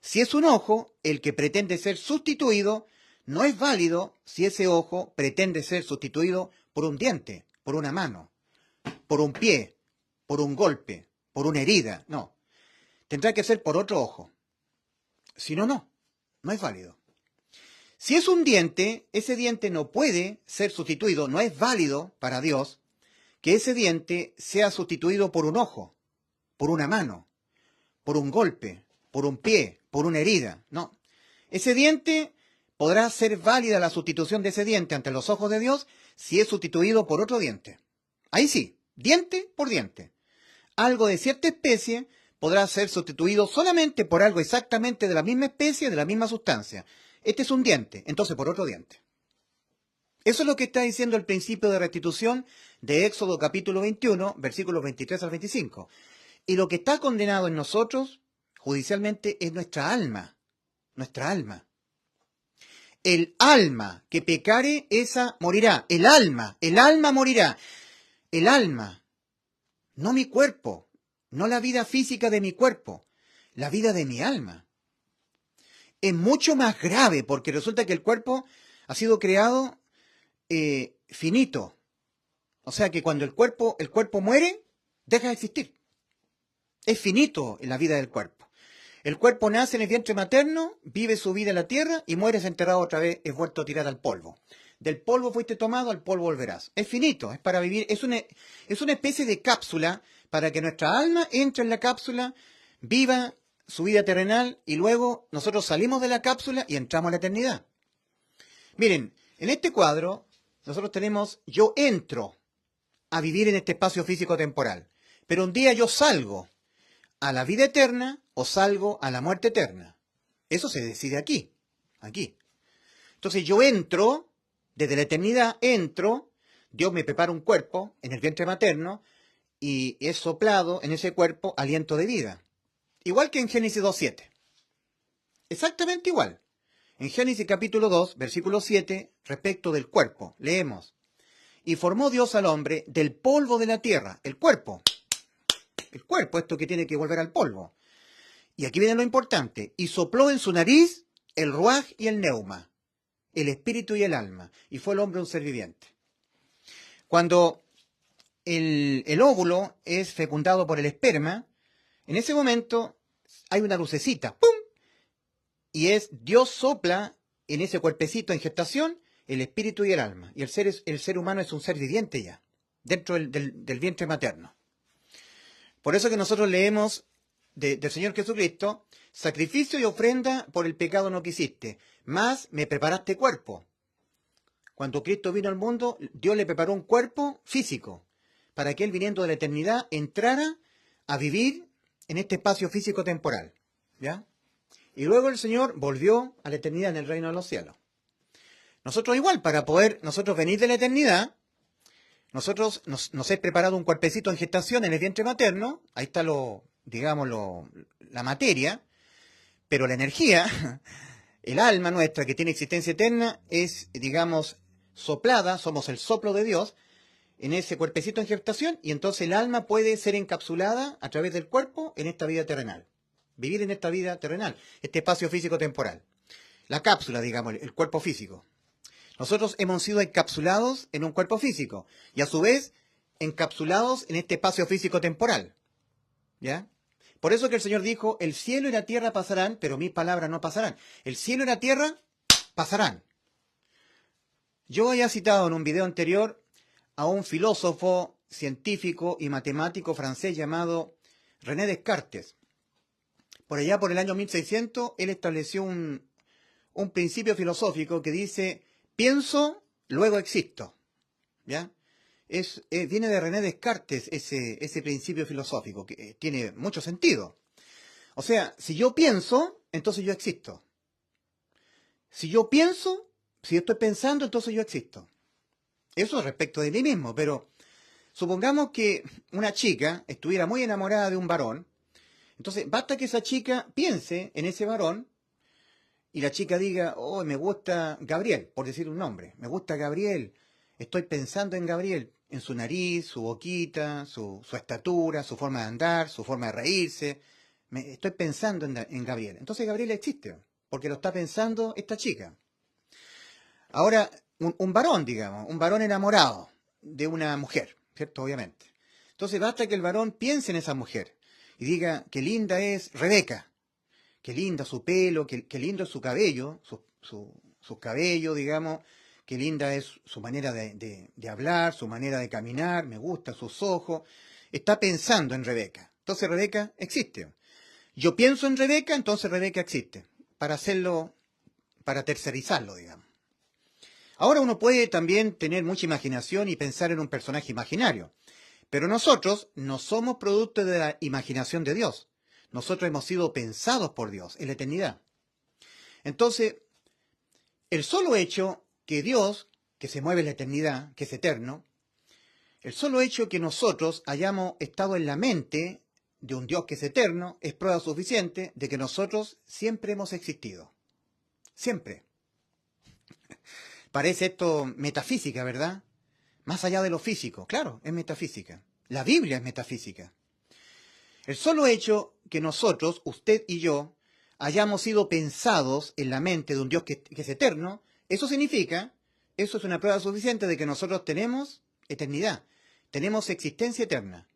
Si es un ojo el que pretende ser sustituido, no es válido si ese ojo pretende ser sustituido por un diente, por una mano, por un pie, por un golpe, por una herida. No. Tendrá que ser por otro ojo. Si no, no es válido. Si es un diente, ese diente no puede ser sustituido, no es válido para Dios que ese diente sea sustituido por un ojo, por una mano, por un golpe, por un pie, por una herida. No. Ese diente podrá ser válida la sustitución de ese diente ante los ojos de Dios si es sustituido por otro diente. Ahí sí, diente por diente. Algo de cierta especie podrá ser sustituido solamente por algo exactamente de la misma especie, de la misma sustancia. Este es un diente, entonces por otro diente. Eso es lo que está diciendo el principio de restitución de Éxodo capítulo 21, versículos 23 al 25. Y lo que está condenado en nosotros, judicialmente, es nuestra alma. Nuestra alma. El alma que pecare, esa morirá. El alma morirá. El alma. No mi cuerpo. No la vida física de mi cuerpo. La vida de mi alma. Es mucho más grave porque resulta que el cuerpo ha sido creado finito. O sea que cuando el cuerpo muere, deja de existir. Es finito en la vida del cuerpo. El cuerpo nace en el vientre materno, vive su vida en la tierra y mueres enterrado otra vez, es vuelto a tirar al polvo. Del polvo fuiste tomado, al polvo volverás. Es finito, es para vivir, es una especie de cápsula para que nuestra alma entre en la cápsula, viva su vida terrenal y luego nosotros salimos de la cápsula y entramos a la eternidad. Miren, en este cuadro nosotros tenemos: yo entro a vivir en este espacio físico-temporal, pero un día yo salgo a la vida eterna o salgo a la muerte eterna. Eso se decide aquí. Entonces yo entro, desde la eternidad entro, Dios me prepara un cuerpo en el vientre materno y es soplado en ese cuerpo aliento de vida. Igual que en Génesis 2:7. Exactamente igual. En Génesis capítulo 2, versículo 7, respecto del cuerpo, leemos: y formó Dios al hombre del polvo de la tierra, el cuerpo, esto que tiene que volver al polvo, Y aquí viene lo importante. Y sopló en su nariz el ruaj y el neuma, el espíritu y el alma. Y fue el hombre un ser viviente. Cuando el óvulo es fecundado por el esperma, en ese momento hay una lucecita, ¡pum! Y Dios sopla en ese cuerpecito en gestación el espíritu y el alma. Y el ser humano es un ser viviente ya, dentro del vientre materno. Por eso que nosotros leemos del Señor Jesucristo, sacrificio y ofrenda por el pecado no quisiste, mas me preparaste cuerpo. Cuando Cristo vino al mundo, Dios le preparó un cuerpo físico, para que Él, viniendo de la eternidad, entrara a vivir en este espacio físico temporal. ¿Ya? Y luego el Señor volvió a la eternidad en el reino de los cielos. Nosotros igual, para poder nosotros venir de la eternidad, nosotros nos es preparado un cuerpecito en gestación en el vientre materno, ahí está la materia, pero la energía, el alma nuestra que tiene existencia eterna, es, digamos, soplada, somos el soplo de Dios, en ese cuerpecito en gestación, y entonces el alma puede ser encapsulada a través del cuerpo en esta vida terrenal. Vivir en esta vida terrenal, este espacio físico temporal. La cápsula, digamos, el cuerpo físico. Nosotros hemos sido encapsulados en un cuerpo físico y a su vez encapsulados en este espacio físico temporal. ¿Ya? Por eso que el Señor dijo, el cielo y la tierra pasarán, pero mis palabras no pasarán. El cielo y la tierra pasarán. Yo había citado en un video anterior a un filósofo, científico y matemático francés llamado René Descartes. Por allá por el año 1600, él estableció un principio filosófico que dice, pienso, luego existo. ¿Ya? Viene de René Descartes ese principio filosófico, que tiene mucho sentido. O sea, si yo pienso, entonces yo existo. Si yo pienso, si yo estoy pensando, entonces yo existo. Eso respecto de mí mismo, pero supongamos que una chica estuviera muy enamorada de un varón, entonces basta que esa chica piense en ese varón y la chica diga, oh, me gusta Gabriel, por decir un nombre, me gusta Gabriel, estoy pensando en Gabriel, en su nariz, su boquita, su estatura, su forma de andar, su forma de reírse, estoy pensando en Gabriel. Entonces Gabriel existe, porque lo está pensando esta chica. Ahora, un varón, digamos, un varón enamorado de una mujer, ¿cierto? Obviamente. Entonces basta que el varón piense en esa mujer y diga, qué linda es Rebeca, qué linda su pelo, qué lindo es su cabello, su cabello, digamos, qué linda es su manera de hablar, su manera de caminar, me gusta sus ojos. Está pensando en Rebeca. Entonces Rebeca existe. Yo pienso en Rebeca, entonces Rebeca existe. Para hacerlo, para tercerizarlo, digamos. Ahora uno puede también tener mucha imaginación y pensar en un personaje imaginario. Pero nosotros no somos producto de la imaginación de Dios. Nosotros hemos sido pensados por Dios en la eternidad. Entonces, el solo hecho que Dios, que se mueve en la eternidad, que es eterno, el solo hecho que nosotros hayamos estado en la mente de un Dios que es eterno, es prueba suficiente de que nosotros siempre hemos existido. Siempre. Parece esto metafísica, ¿verdad? Más allá de lo físico. Claro, es metafísica. La Biblia es metafísica. El solo hecho que nosotros, usted y yo, hayamos sido pensados en la mente de un Dios que es eterno, eso significa, eso es una prueba suficiente de que nosotros tenemos eternidad, tenemos existencia eterna.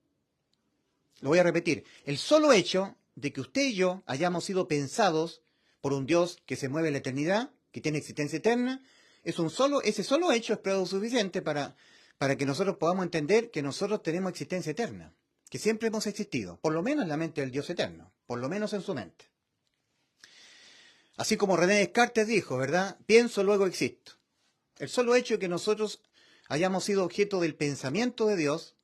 Lo voy a repetir. El solo hecho de que usted y yo hayamos sido pensados por un Dios que se mueve en la eternidad, que tiene existencia eterna, ese solo hecho es prueba suficiente para que nosotros podamos entender que nosotros tenemos existencia eterna, que siempre hemos existido, por lo menos en la mente del Dios eterno, por lo menos en su mente. Así como René Descartes dijo, ¿verdad? Pienso, luego existo. El solo hecho de que nosotros hayamos sido objeto del pensamiento de Dios,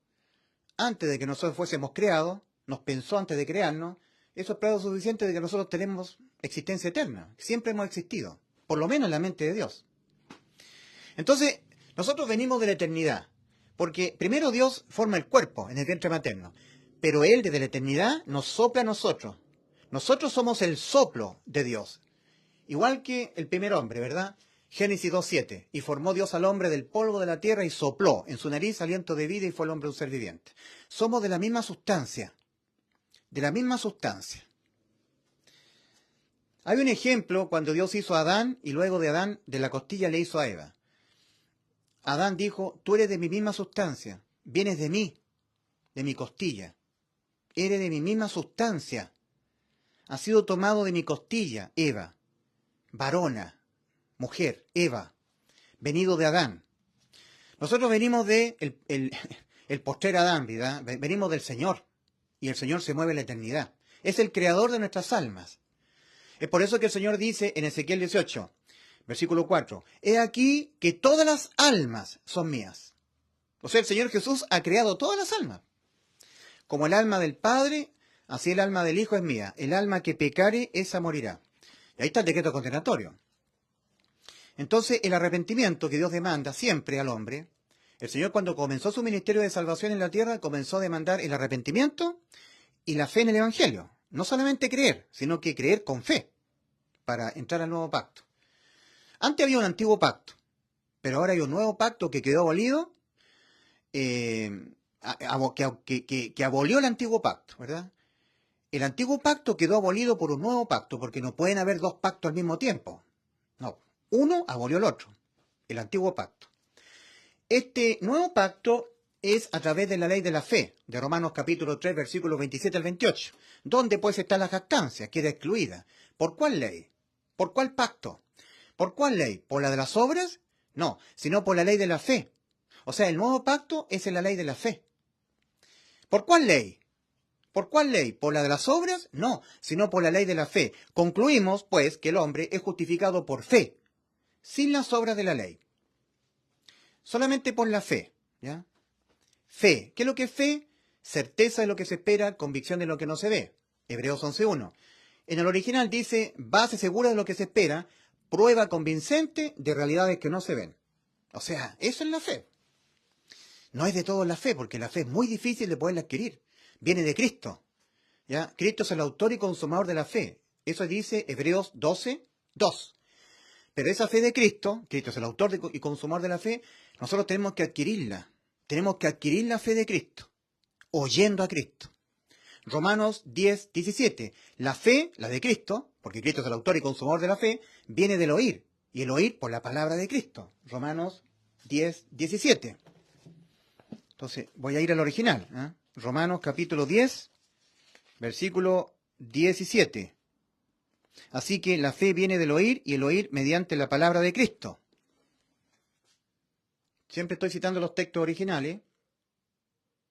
antes de que nosotros fuésemos creados, nos pensó antes de crearnos, eso es prueba suficiente de que nosotros tenemos existencia eterna, siempre hemos existido, por lo menos en la mente de Dios. Entonces, nosotros venimos de la eternidad, porque primero Dios forma el cuerpo en el vientre materno, pero Él desde la eternidad nos sopla a nosotros. Nosotros somos el soplo de Dios, igual que el primer hombre, ¿verdad? Génesis 2:7, y formó Dios al hombre del polvo de la tierra y sopló en su nariz aliento de vida y fue el hombre un ser viviente. Somos de la misma sustancia, de la misma sustancia. Hay un ejemplo cuando Dios hizo a Adán y luego de Adán, de la costilla le hizo a Eva. Adán dijo, tú eres de mi misma sustancia, vienes de mí, de mi costilla. Eres de mi misma sustancia. Has sido tomado de mi costilla, Eva. Varona, mujer, Eva, venido de Adán. Nosotros venimos de el postrer Adán, ¿verdad? Venimos del Señor. Y el Señor se mueve en la eternidad. Es el creador de nuestras almas. Es por eso que el Señor dice en Ezequiel 18, versículo 4, he aquí que todas las almas son mías. O sea, el Señor Jesús ha creado todas las almas. Como el alma del Padre, así el alma del Hijo es mía. El alma que pecare, esa morirá. Y ahí está el decreto condenatorio. Entonces, el arrepentimiento que Dios demanda siempre al hombre, el Señor cuando comenzó su ministerio de salvación en la tierra, comenzó a demandar el arrepentimiento y la fe en el Evangelio. No solamente creer, sino que creer con fe para entrar al nuevo pacto. Antes había un antiguo pacto, pero ahora hay un nuevo pacto que quedó abolido, que abolió el antiguo pacto, ¿verdad? El antiguo pacto quedó abolido por un nuevo pacto, porque no pueden haber dos pactos al mismo tiempo. No, uno abolió el otro, el antiguo pacto. Este nuevo pacto es a través de la ley de la fe, de Romanos capítulo 3, versículos 27 al 28, donde pues está la jactancia, queda excluida. ¿Por cuál ley? ¿Por cuál pacto? ¿Por cuál ley? ¿Por la de las obras? No, sino por la ley de la fe. O sea, el nuevo pacto es en la ley de la fe. ¿Por cuál ley? ¿Por cuál ley? ¿Por la de las obras? No, sino por la ley de la fe. Concluimos, pues, que el hombre es justificado por fe, sin las obras de la ley. Solamente por la fe, ¿ya? Fe. ¿Qué es lo que es fe? Certeza de lo que se espera, convicción de lo que no se ve. Hebreos 11.1. En el original dice, base segura de lo que se espera, prueba convincente de realidades que no se ven. O sea, eso es la fe. No es de todo la fe, porque la fe es muy difícil de poderla adquirir. Viene de Cristo, ¿ya? Cristo es el autor y consumador de la fe. Eso dice Hebreos 12.2. Pero esa fe de Cristo, Cristo es el autor y consumador de la fe, nosotros tenemos que adquirirla. Tenemos que adquirir la fe de Cristo, oyendo a Cristo. Romanos 10.17. La fe, la de Cristo, porque Cristo es el autor y consumador de la fe, viene del oír, y el oír por la palabra de Cristo. Romanos 10.17. Entonces, voy a ir al original, ¿eh? Romanos capítulo 10, versículo 17. Así que la fe viene del oír y el oír mediante la palabra de Cristo. Siempre estoy citando los textos originales.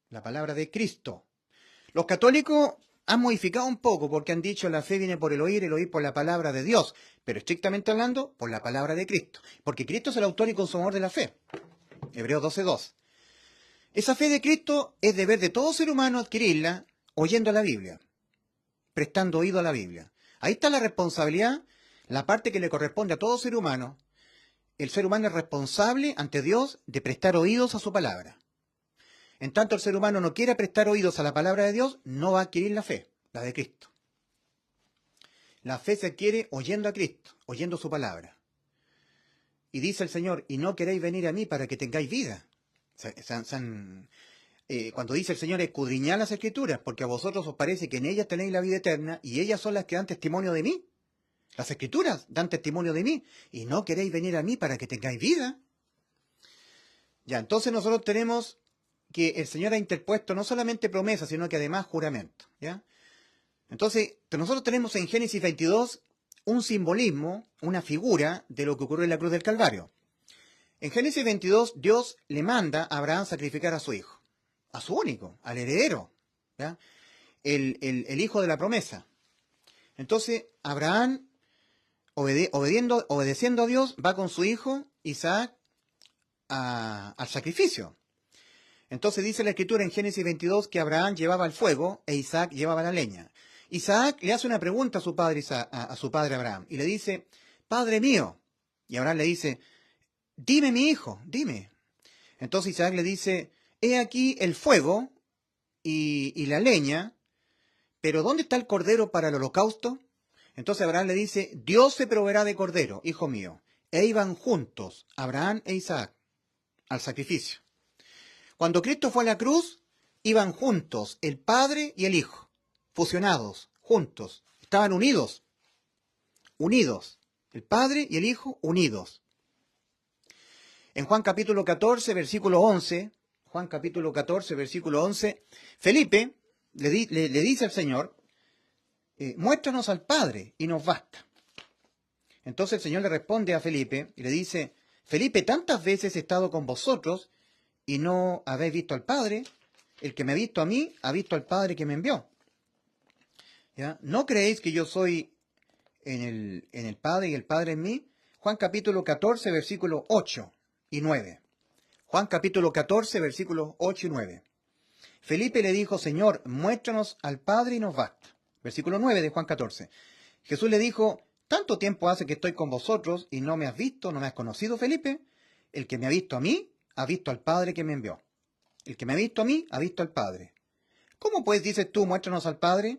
La palabra de Cristo. Los católicos han modificado un poco porque han dicho la fe viene por el oír por la palabra de Dios. Pero estrictamente hablando, por la palabra de Cristo. Porque Cristo es el autor y consumador de la fe. Hebreos 12.2. Esa fe de Cristo es deber de todo ser humano adquirirla oyendo la Biblia, prestando oído a la Biblia. Ahí está la responsabilidad, la parte que le corresponde a todo ser humano. El ser humano es responsable ante Dios de prestar oídos a su palabra. En tanto el ser humano no quiera prestar oídos a la palabra de Dios, no va a adquirir la fe, la de Cristo. La fe se adquiere oyendo a Cristo, oyendo su palabra. Y dice el Señor, y no queréis venir a mí para que tengáis vida. Cuando dice el Señor, escudriñad las Escrituras, porque a vosotros os parece que en ellas tenéis la vida eterna, y ellas son las que dan testimonio de mí. Las Escrituras dan testimonio de mí, y no queréis venir a mí para que tengáis vida. Ya, entonces nosotros tenemos que el Señor ha interpuesto no solamente promesas, sino que además juramento, ¿ya? Entonces, nosotros tenemos en Génesis 22 un simbolismo, una figura de lo que ocurrió en la cruz del Calvario. En Génesis 22, Dios le manda a Abraham sacrificar a su hijo, a su único, al heredero, ¿ya? El hijo de la promesa. Entonces, Abraham, obedeciendo a Dios, va con su hijo Isaac al sacrificio. Entonces dice la Escritura en Génesis 22 que Abraham llevaba el fuego e Isaac llevaba la leña. Isaac le hace una pregunta a su padre, a su padre Abraham y le dice, Padre mío. Y Abraham le dice, dime mi hijo, dime. Entonces Isaac le dice, he aquí el fuego y la leña, pero ¿dónde está el cordero para el holocausto? Entonces Abraham le dice, Dios se proveerá de cordero, hijo mío. E iban juntos, Abraham e Isaac, al sacrificio. Cuando Cristo fue a la cruz, iban juntos el Padre y el Hijo, fusionados, juntos, estaban unidos. unidos. El Padre y el Hijo unidos. En Juan capítulo 14, versículo 11, Juan capítulo 14, versículo 11, Felipe le dice al Señor, muéstranos al Padre y nos basta. Entonces el Señor le responde a Felipe y le dice, Felipe, tantas veces he estado con vosotros y no habéis visto al Padre. El que me ha visto a mí, ha visto al Padre que me envió. ¿Ya? ¿No creéis que yo soy en el Padre y el Padre en mí? Juan capítulo 14, versículos 8 y 9. Juan capítulo 14, versículos 8 y 9. Felipe le dijo, Señor, muéstranos al Padre y nos basta. Versículo 9 de Juan 14. Jesús le dijo, ¿tanto tiempo hace que estoy con vosotros y no me has visto, no me has conocido, Felipe? El que me ha visto a mí, ha visto al Padre que me envió. El que me ha visto a mí, ha visto al Padre. ¿Cómo pues dices tú, muéstranos al Padre?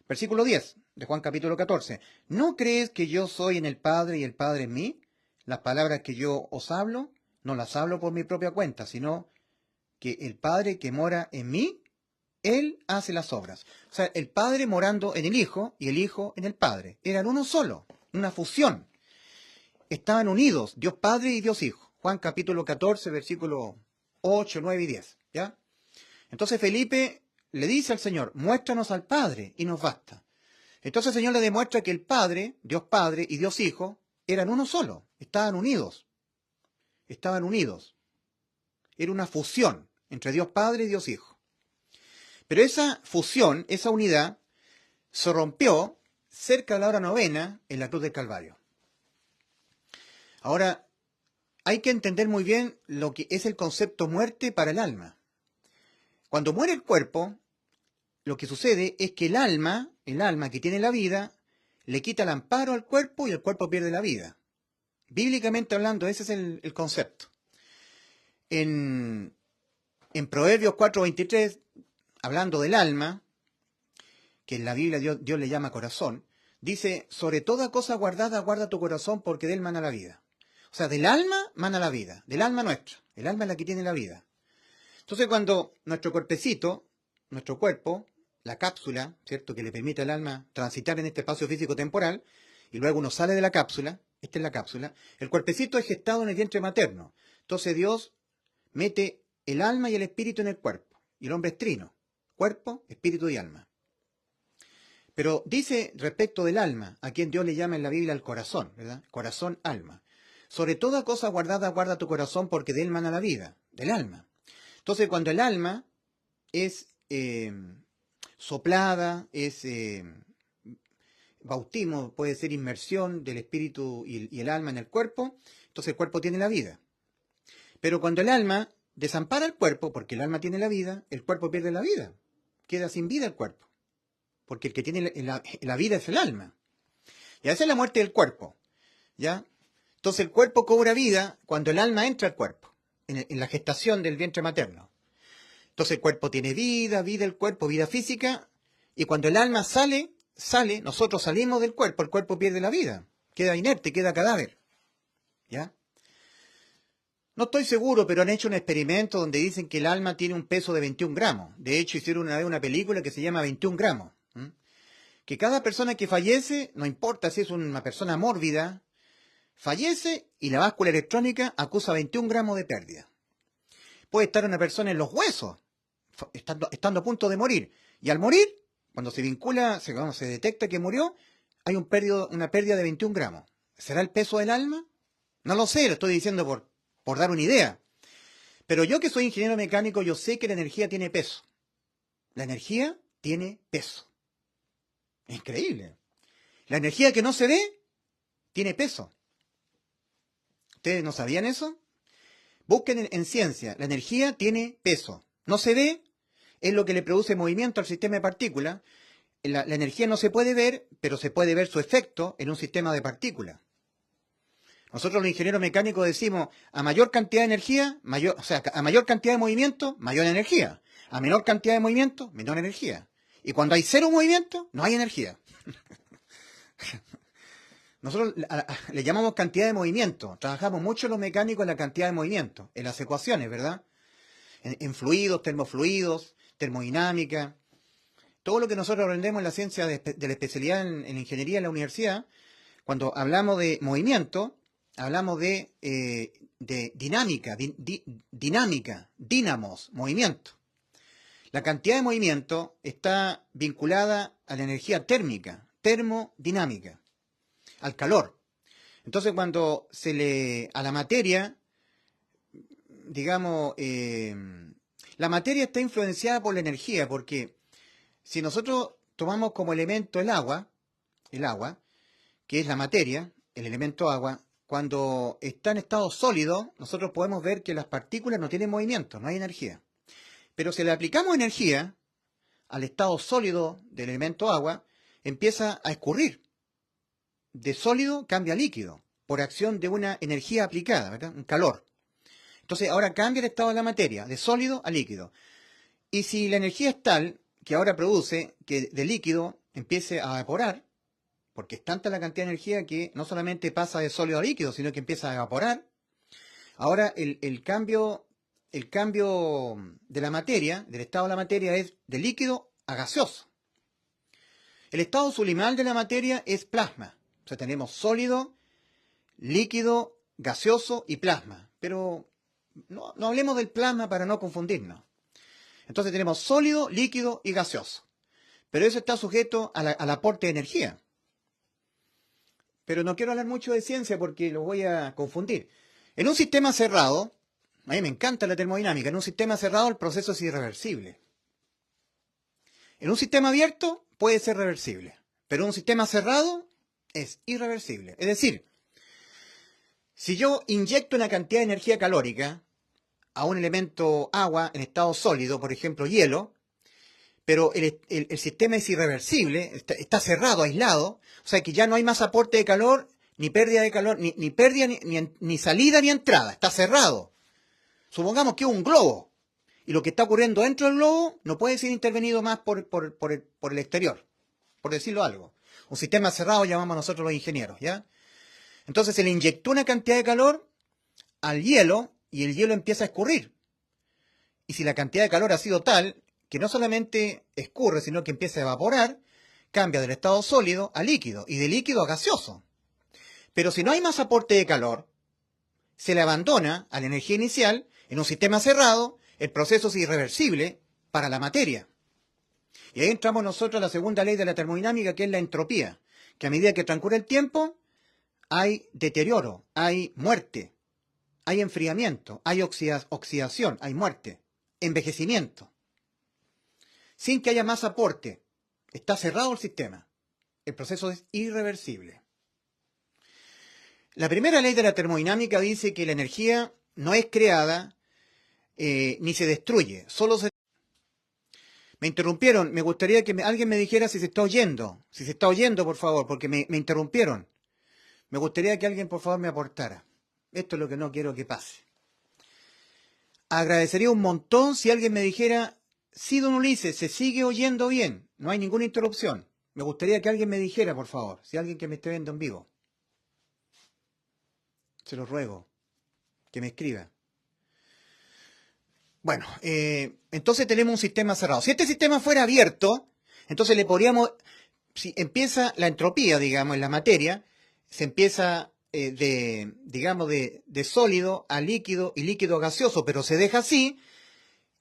Versículo 10 de Juan capítulo 14. ¿No crees que yo soy en el Padre y el Padre en mí? Las palabras que yo os hablo, no las hablo por mi propia cuenta, sino que el Padre que mora en mí, Él hace las obras. O sea, el Padre morando en el Hijo y el Hijo en el Padre. Eran uno solo, una fusión. Estaban unidos, Dios Padre y Dios Hijo. Juan capítulo 14, versículos 8, 9 y 10. ¿Ya? Entonces Felipe le dice al Señor, muéstranos al Padre y nos basta. Entonces el Señor le demuestra que el Padre, Dios Padre y Dios Hijo, eran uno solo, estaban unidos. Estaban unidos. Era una fusión entre Dios Padre y Dios Hijo. Pero esa fusión, esa unidad, se rompió cerca de la hora novena en la cruz del Calvario. Ahora, hay que entender muy bien lo que es el concepto muerte para el alma. Cuando muere el cuerpo, lo que sucede es que el alma que tiene la vida, le quita el amparo al cuerpo y el cuerpo pierde la vida. Bíblicamente hablando, ese es el concepto. En Proverbios 4:23, hablando del alma, que en la Biblia Dios le llama corazón, dice, sobre toda cosa guardada, guarda tu corazón porque de él mana la vida. O sea, del alma mana la vida, del alma nuestra. El alma es la que tiene la vida. Entonces cuando nuestro cuerpecito, nuestro cuerpo, la cápsula, ¿cierto?, que le permite al alma transitar en este espacio físico-temporal, y luego uno sale de la cápsula, esta es la cápsula, el cuerpecito es gestado en el vientre materno. Entonces Dios mete el alma y el espíritu en el cuerpo, y el hombre es trino, cuerpo, espíritu y alma. Pero dice respecto del alma, a quien Dios le llama en la Biblia el corazón, ¿verdad? Corazón, alma. Sobre toda cosa guardada, guarda tu corazón porque de él mana la vida, del alma. Entonces, cuando el alma es soplada, es bautismo, puede ser inmersión del espíritu y el alma en el cuerpo, entonces el cuerpo tiene la vida. Pero cuando el alma desampara el cuerpo, porque el alma tiene la vida, el cuerpo pierde la vida. Queda sin vida el cuerpo. Porque el que tiene la vida es el alma. Y esa es la muerte del cuerpo. ¿Ya? Entonces el cuerpo cobra vida cuando el alma entra al cuerpo, en la gestación del vientre materno. Entonces el cuerpo tiene vida el cuerpo, vida física, y cuando el alma sale, nosotros salimos del cuerpo, el cuerpo pierde la vida, queda inerte, queda cadáver. ¿Ya? No estoy seguro, pero han hecho un experimento donde dicen que el alma tiene un peso de 21 gramos. De hecho, hicieron una vez una película que se llama 21 gramos. Que cada persona que fallece, no importa si es una persona mórbida, fallece y la báscula electrónica acusa 21 gramos de pérdida. Puede estar una persona en los huesos, estando a punto de morir. Y al morir, cuando se vincula, se detecta que murió, hay una pérdida de 21 gramos. ¿Será el peso del alma? No lo sé, lo estoy diciendo por dar una idea. Pero yo que soy ingeniero mecánico, yo sé que la energía tiene peso. La energía tiene peso. Es increíble. La energía que no se ve tiene peso. ¿Ustedes no sabían eso? Busquen en ciencia. La energía tiene peso. No se ve, es lo que le produce movimiento al sistema de partículas. La energía no se puede ver, pero se puede ver su efecto en un sistema de partículas. Nosotros los ingenieros mecánicos decimos, a mayor cantidad de energía, a mayor cantidad de movimiento, mayor energía. A menor cantidad de movimiento, menor energía. Y cuando hay cero movimiento, no hay energía. Nosotros le llamamos cantidad de movimiento. Trabajamos mucho los mecánicos en la cantidad de movimiento, en las ecuaciones, ¿verdad? En fluidos, termofluidos, termodinámica. Todo lo que nosotros aprendemos en la ciencia de la especialidad en ingeniería en la universidad, Cuando hablamos de movimiento, hablamos de dinámica, dinámica, dínamos, movimiento. La cantidad de movimiento está vinculada a la energía térmica, termodinámica, al calor. Entonces, cuando a la materia, digamos, la materia está influenciada por la energía, porque si nosotros tomamos como elemento el agua, que es la materia, el elemento agua, cuando está en estado sólido, nosotros podemos ver que las partículas no tienen movimiento, no hay energía. Pero si le aplicamos energía al estado sólido del elemento agua, empieza a escurrir. De sólido cambia a líquido, por acción de una energía aplicada, ¿verdad? Un calor. Entonces ahora cambia el estado de la materia, de sólido a líquido. Y si la energía es tal que ahora produce que de líquido empiece a evaporar, porque es tanta la cantidad de energía que no solamente pasa de sólido a líquido, sino que empieza a evaporar, ahora el cambio de la materia, del estado de la materia, es de líquido a gaseoso. El estado sublimal de la materia es plasma. O sea, tenemos sólido, líquido, gaseoso y plasma. Pero no hablemos del plasma para no confundirnos. Entonces tenemos sólido, líquido y gaseoso. Pero eso está sujeto al aporte de energía. Pero no quiero hablar mucho de ciencia porque lo voy a confundir. En un sistema cerrado, a mí me encanta la termodinámica, en un sistema cerrado el proceso es irreversible. En un sistema abierto puede ser reversible, pero en un sistema cerrado es irreversible. Es decir, si yo inyecto una cantidad de energía calórica a un elemento agua en estado sólido, por ejemplo hielo, pero el sistema es irreversible, está cerrado, aislado, o sea que ya no hay más aporte de calor, ni pérdida de calor, ni pérdida, ni salida, ni entrada, está cerrado. Supongamos que es un globo, y lo que está ocurriendo dentro del globo no puede ser intervenido más por el exterior, por decirlo algo. Un sistema cerrado llamamos nosotros los ingenieros, ¿ya? Entonces se le inyectó una cantidad de calor al hielo, y el hielo empieza a escurrir. Y si la cantidad de calor ha sido tal que no solamente escurre, sino que empieza a evaporar, cambia del estado sólido a líquido, y de líquido a gaseoso. Pero si no hay más aporte de calor, se le abandona a la energía inicial. En un sistema cerrado, el proceso es irreversible para la materia. Y ahí entramos nosotros a la segunda ley de la termodinámica, que es la entropía, que a medida que transcurre el tiempo, hay deterioro, hay muerte, hay enfriamiento, hay oxidación, hay muerte, envejecimiento. Sin que haya más aporte, está cerrado el sistema. El proceso es irreversible. La primera ley de la termodinámica dice que la energía no es creada ni se destruye, solo se... Me interrumpieron, me gustaría que alguien me dijera si se está oyendo. Si se está oyendo, por favor, porque me interrumpieron. Me gustaría que alguien, por favor, me aportara. Esto es lo que no quiero que pase. Agradecería un montón si alguien me dijera: sí, don Ulises, se sigue oyendo bien, no hay ninguna interrupción. Me gustaría que alguien me dijera, por favor, si alguien que me esté viendo en vivo. Se lo ruego, que me escriba. Bueno, entonces tenemos un sistema cerrado. Si este sistema fuera abierto, entonces le podríamos, si empieza la entropía, digamos, en la materia, se empieza de sólido a líquido y líquido a gaseoso, pero se deja así,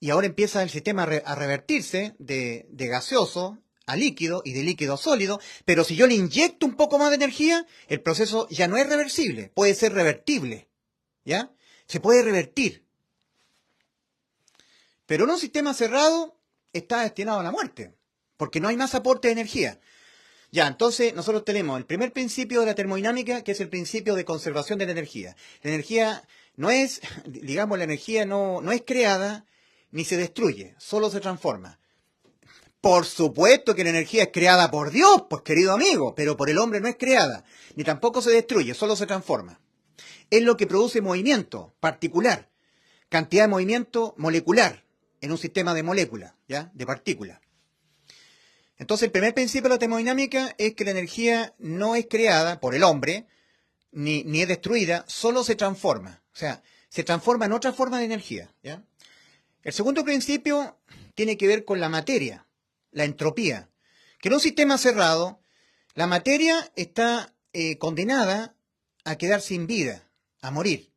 y ahora empieza el sistema a revertirse de gaseoso a líquido y de líquido a sólido, pero si yo le inyecto un poco más de energía, el proceso ya no es reversible, puede ser revertible, ¿ya? Se puede revertir. Pero en un sistema cerrado está destinado a la muerte, porque no hay más aporte de energía. Ya, entonces nosotros tenemos el primer principio de la termodinámica, que es el principio de conservación de la energía. La energía no es, digamos, la energía no es creada ni se destruye, solo se transforma. Por supuesto que la energía es creada por Dios, pues querido amigo, pero por el hombre no es creada, ni tampoco se destruye, solo se transforma. Es lo que produce movimiento particular, cantidad de movimiento molecular en un sistema de moléculas, ¿ya? De partículas. Entonces el primer principio de la termodinámica es que la energía no es creada por el hombre, ni es destruida, solo se transforma. O sea, se transforma en otra forma de energía, ¿ya? El segundo principio tiene que ver con la materia, la entropía. Que en un sistema cerrado, la materia está condenada a quedar sin vida, a morir.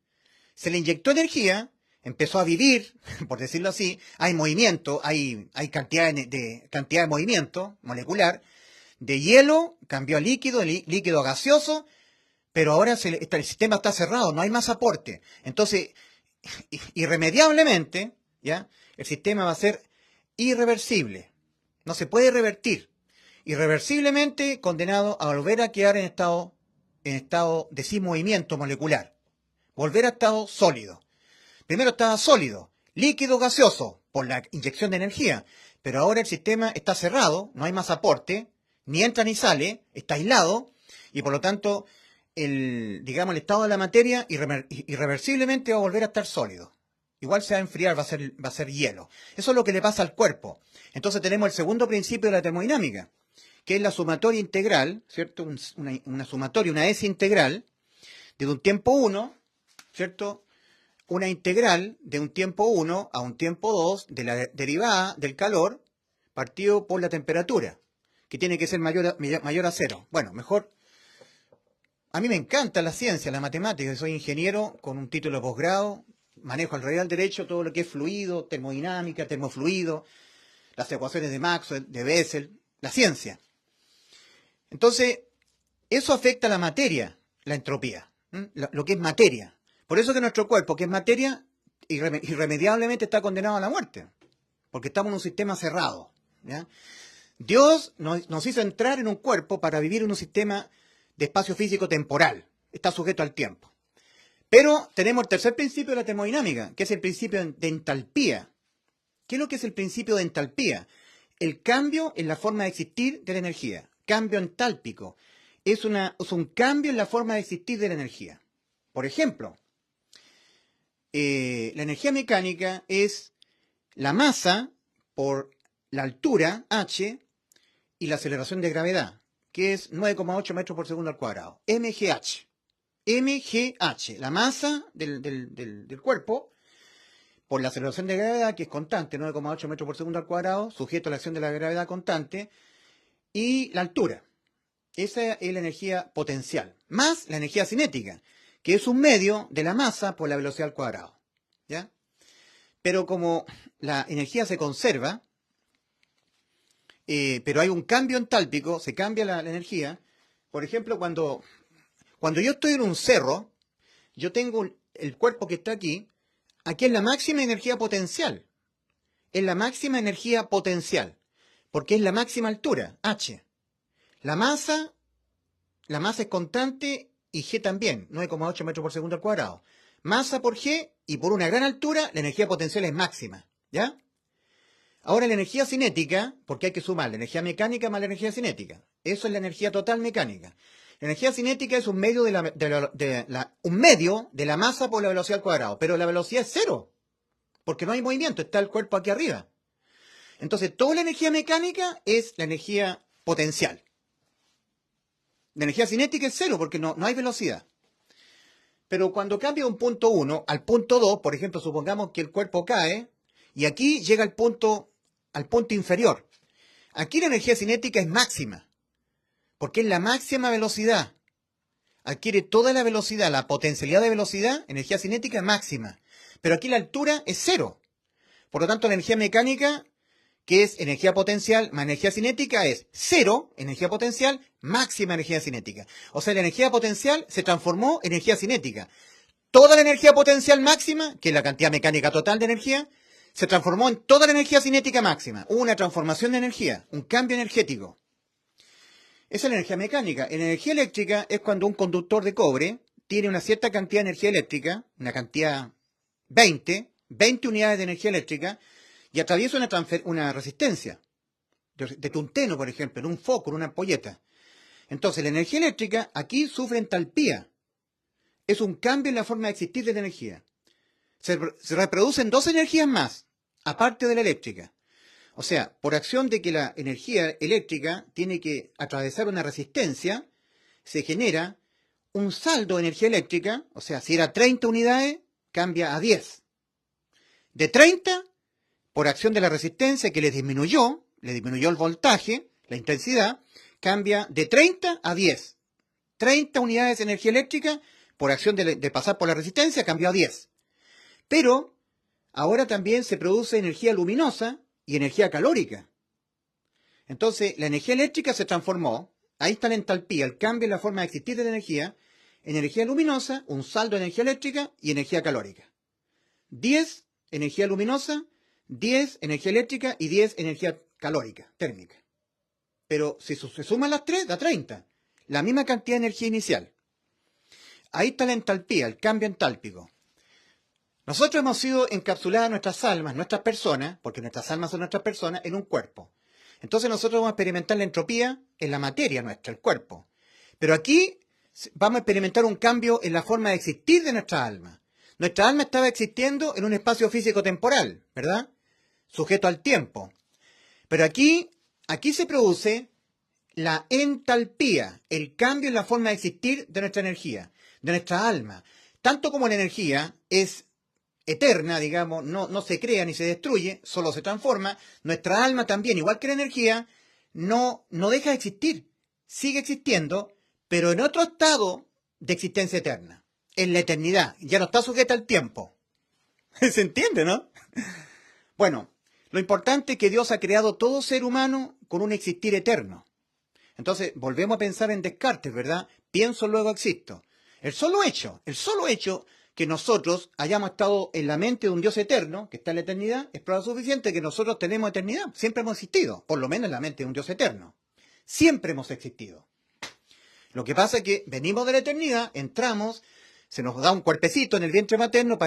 Se le inyectó energía, empezó a vivir, por decirlo así, hay movimiento, hay cantidad de movimiento molecular, de hielo cambió a líquido, líquido a gaseoso, pero ahora el sistema está cerrado, no hay más aporte. Entonces, irremediablemente, ¿ya? El sistema va a ser irreversible, no se puede revertir, irreversiblemente condenado a volver a quedar en estado de sin movimiento molecular, volver a estado sólido. Primero estaba sólido, líquido gaseoso, por la inyección de energía, pero ahora el sistema está cerrado, no hay más aporte, ni entra ni sale, está aislado, y por lo tanto, el estado de la materia irreversiblemente va a volver a estar sólido. Igual se va a enfriar, va a ser hielo. Eso es lo que le pasa al cuerpo. Entonces tenemos el segundo principio de la termodinámica, que es la sumatoria integral, ¿cierto? Una sumatoria, una S integral, desde un tiempo 1, ¿cierto? Una integral de un tiempo 1 a un tiempo 2 de la derivada del calor partido por la temperatura, que tiene que ser mayor a 0. Bueno, mejor. A mí me encanta la ciencia, la matemática, soy ingeniero con un título de posgrado, manejo al real derecho todo lo que es fluido, termodinámica, termofluido, las ecuaciones de Maxwell, de Bessel, la ciencia. Entonces, eso afecta a la materia, la entropía, lo que es materia. Por eso que nuestro cuerpo, que es materia, irremediablemente está condenado a la muerte, porque estamos en un sistema cerrado, ¿ya? Dios nos hizo entrar en un cuerpo para vivir en un sistema de espacio físico temporal, está sujeto al tiempo. Pero tenemos el tercer principio de la termodinámica, que es el principio de entalpía. ¿Qué es lo que es el principio de entalpía? El cambio en la forma de existir de la energía. Cambio entálpico. Es un cambio en la forma de existir de la energía. Por ejemplo, la energía mecánica es la masa por la altura, h, y la aceleración de gravedad, que es 9,8 metros por segundo al cuadrado. MGH. MGH, la masa del cuerpo, por la aceleración de gravedad, que es constante, 9,8 metros por segundo al cuadrado, sujeto a la acción de la gravedad constante, y la altura. Esa es la energía potencial, más la energía cinética, que es un medio de la masa por la velocidad al cuadrado, ¿ya? Pero como la energía se conserva, pero hay un cambio entálpico, se cambia la energía. Por ejemplo, cuando yo estoy en un cerro, yo tengo el cuerpo que está aquí es la máxima energía potencial. Es la máxima energía potencial, porque es la máxima altura, h. La masa es constante y g también, 9,8 metros por segundo al cuadrado. Masa por g y por una gran altura, la energía potencial es máxima, ¿ya? Ahora la energía cinética, porque hay que sumar la energía mecánica más la energía cinética. Eso es la energía total mecánica. La energía cinética es un medio un medio de la masa por la velocidad al cuadrado, pero la velocidad es cero, porque no hay movimiento, está el cuerpo aquí arriba. Entonces, toda la energía mecánica es la energía potencial. La energía cinética es cero, porque no hay velocidad. Pero cuando cambia de un punto 1 al punto 2, por ejemplo, supongamos que el cuerpo cae, y aquí llega al punto inferior. Aquí la energía cinética es máxima, porque es la máxima velocidad. Adquiere toda la velocidad, la potencialidad de velocidad, energía cinética máxima. Pero aquí la altura es cero. Por lo tanto, la energía mecánica, que es energía potencial más energía cinética, es cero, energía potencial, máxima energía cinética. O sea, la energía potencial se transformó en energía cinética. Toda la energía potencial máxima, que es la cantidad mecánica total de energía, se transformó en toda la energía cinética máxima. Hubo una transformación de energía, un cambio energético. Esa es la energía mecánica. En energía eléctrica es cuando un conductor de cobre tiene una cierta cantidad de energía eléctrica, una cantidad 20 unidades de energía eléctrica, y atraviesa una resistencia de tungsteno, por ejemplo, en un foco, en una ampolleta. Entonces, la energía eléctrica aquí sufre entalpía. Es un cambio en la forma de existir de la energía. Se reproducen dos energías más, aparte de la eléctrica. O sea, por acción de que la energía eléctrica tiene que atravesar una resistencia, se genera un saldo de energía eléctrica, o sea, si era 30 unidades, cambia a 10. De 30, por acción de la resistencia que le disminuyó el voltaje, la intensidad, cambia de 30 a 10. 30 unidades de energía eléctrica por acción de pasar por la resistencia, cambió a 10. Pero ahora también se produce energía luminosa y energía calórica. Entonces, la energía eléctrica se transformó, ahí está la entalpía, el cambio en la forma de existir de la energía, en energía luminosa, un saldo de energía eléctrica y energía calórica. 10 energía luminosa, 10 energía eléctrica y 10 energía calórica, térmica. Pero si se suman las tres, da 30. La misma cantidad de energía inicial. Ahí está la entalpía, el cambio entálpico. Nosotros hemos sido encapsuladas nuestras almas, nuestras personas, porque nuestras almas son nuestras personas, en un cuerpo. Entonces nosotros vamos a experimentar la entropía en la materia nuestra, el cuerpo. Pero aquí vamos a experimentar un cambio en la forma de existir de nuestra alma. Nuestra alma estaba existiendo en un espacio físico-temporal, ¿verdad? Sujeto al tiempo. Pero aquí se produce la entalpía, el cambio en la forma de existir de nuestra energía, de nuestra alma. Tanto como la energía es eterna, digamos, no se crea ni se destruye, solo se transforma, nuestra alma también, igual que la energía, no deja de existir, sigue existiendo, pero en otro estado de existencia eterna, en la eternidad, ya no está sujeta al tiempo. ¿Se entiende, no? Bueno, lo importante es que Dios ha creado todo ser humano con un existir eterno. Entonces, volvemos a pensar en Descartes, ¿verdad? Pienso, luego existo. El solo hecho que nosotros hayamos estado en la mente de un Dios eterno, que está en la eternidad, es prueba suficiente que nosotros tenemos eternidad. Siempre hemos existido, por lo menos en la mente de un Dios eterno. Siempre hemos existido. Lo que pasa es que venimos de la eternidad, entramos, se nos da un cuerpecito en el vientre materno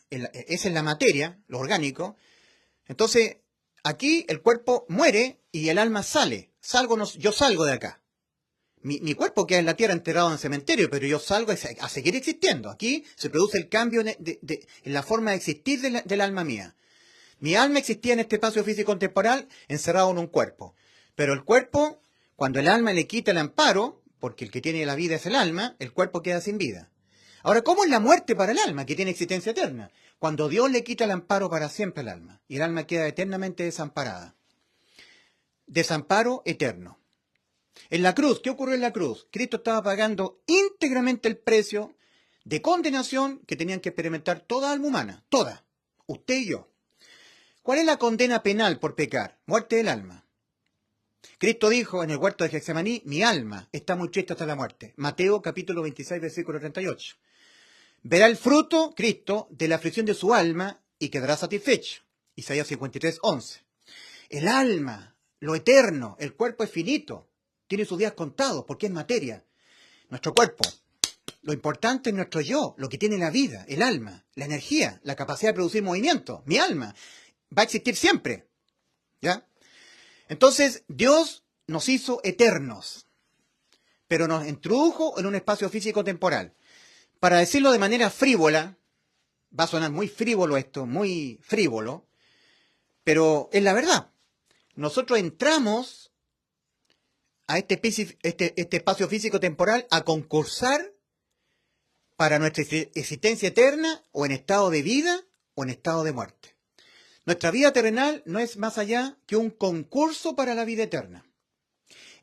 esa es la materia, lo orgánico. Entonces, aquí el cuerpo muere y el alma sale. Yo salgo de acá. Mi cuerpo queda en la tierra enterrado en el cementerio, pero yo salgo a seguir existiendo. Aquí se produce el cambio en la forma de existir del alma mía. Mi alma existía en este espacio físico temporal encerrado en un cuerpo. Pero el cuerpo, cuando el alma le quita el amparo, porque el que tiene la vida es el alma, el cuerpo queda sin vida. Ahora, ¿cómo es la muerte para el alma, que tiene existencia eterna? Cuando Dios le quita el amparo para siempre al alma, y el alma queda eternamente desamparada. Desamparo eterno. En la cruz, ¿qué ocurrió en la cruz? Cristo estaba pagando íntegramente el precio de condenación que tenían que experimentar toda alma humana, toda, usted y yo. ¿Cuál es la condena penal por pecar? Muerte del alma. Cristo dijo en el huerto de Getsemaní, mi alma está muy triste hasta la muerte. Mateo capítulo 26, versículo 38. Verá el fruto, Cristo, de la aflicción de su alma y quedará satisfecho. Isaías 53, 11. El alma, lo eterno, el cuerpo es finito, tiene sus días contados porque es materia. Nuestro cuerpo, lo importante es nuestro yo, lo que tiene la vida, el alma, la energía, la capacidad de producir movimiento, mi alma, va a existir siempre. ¿Ya? Entonces, Dios nos hizo eternos, pero nos introdujo en un espacio físico-temporal. Para decirlo de manera frívola, va a sonar muy frívolo esto, muy frívolo, pero es la verdad. Nosotros entramos a este espacio físico-temporal a concursar para nuestra existencia eterna, o en estado de vida o en estado de muerte. Nuestra vida terrenal no es más allá que un concurso para la vida eterna.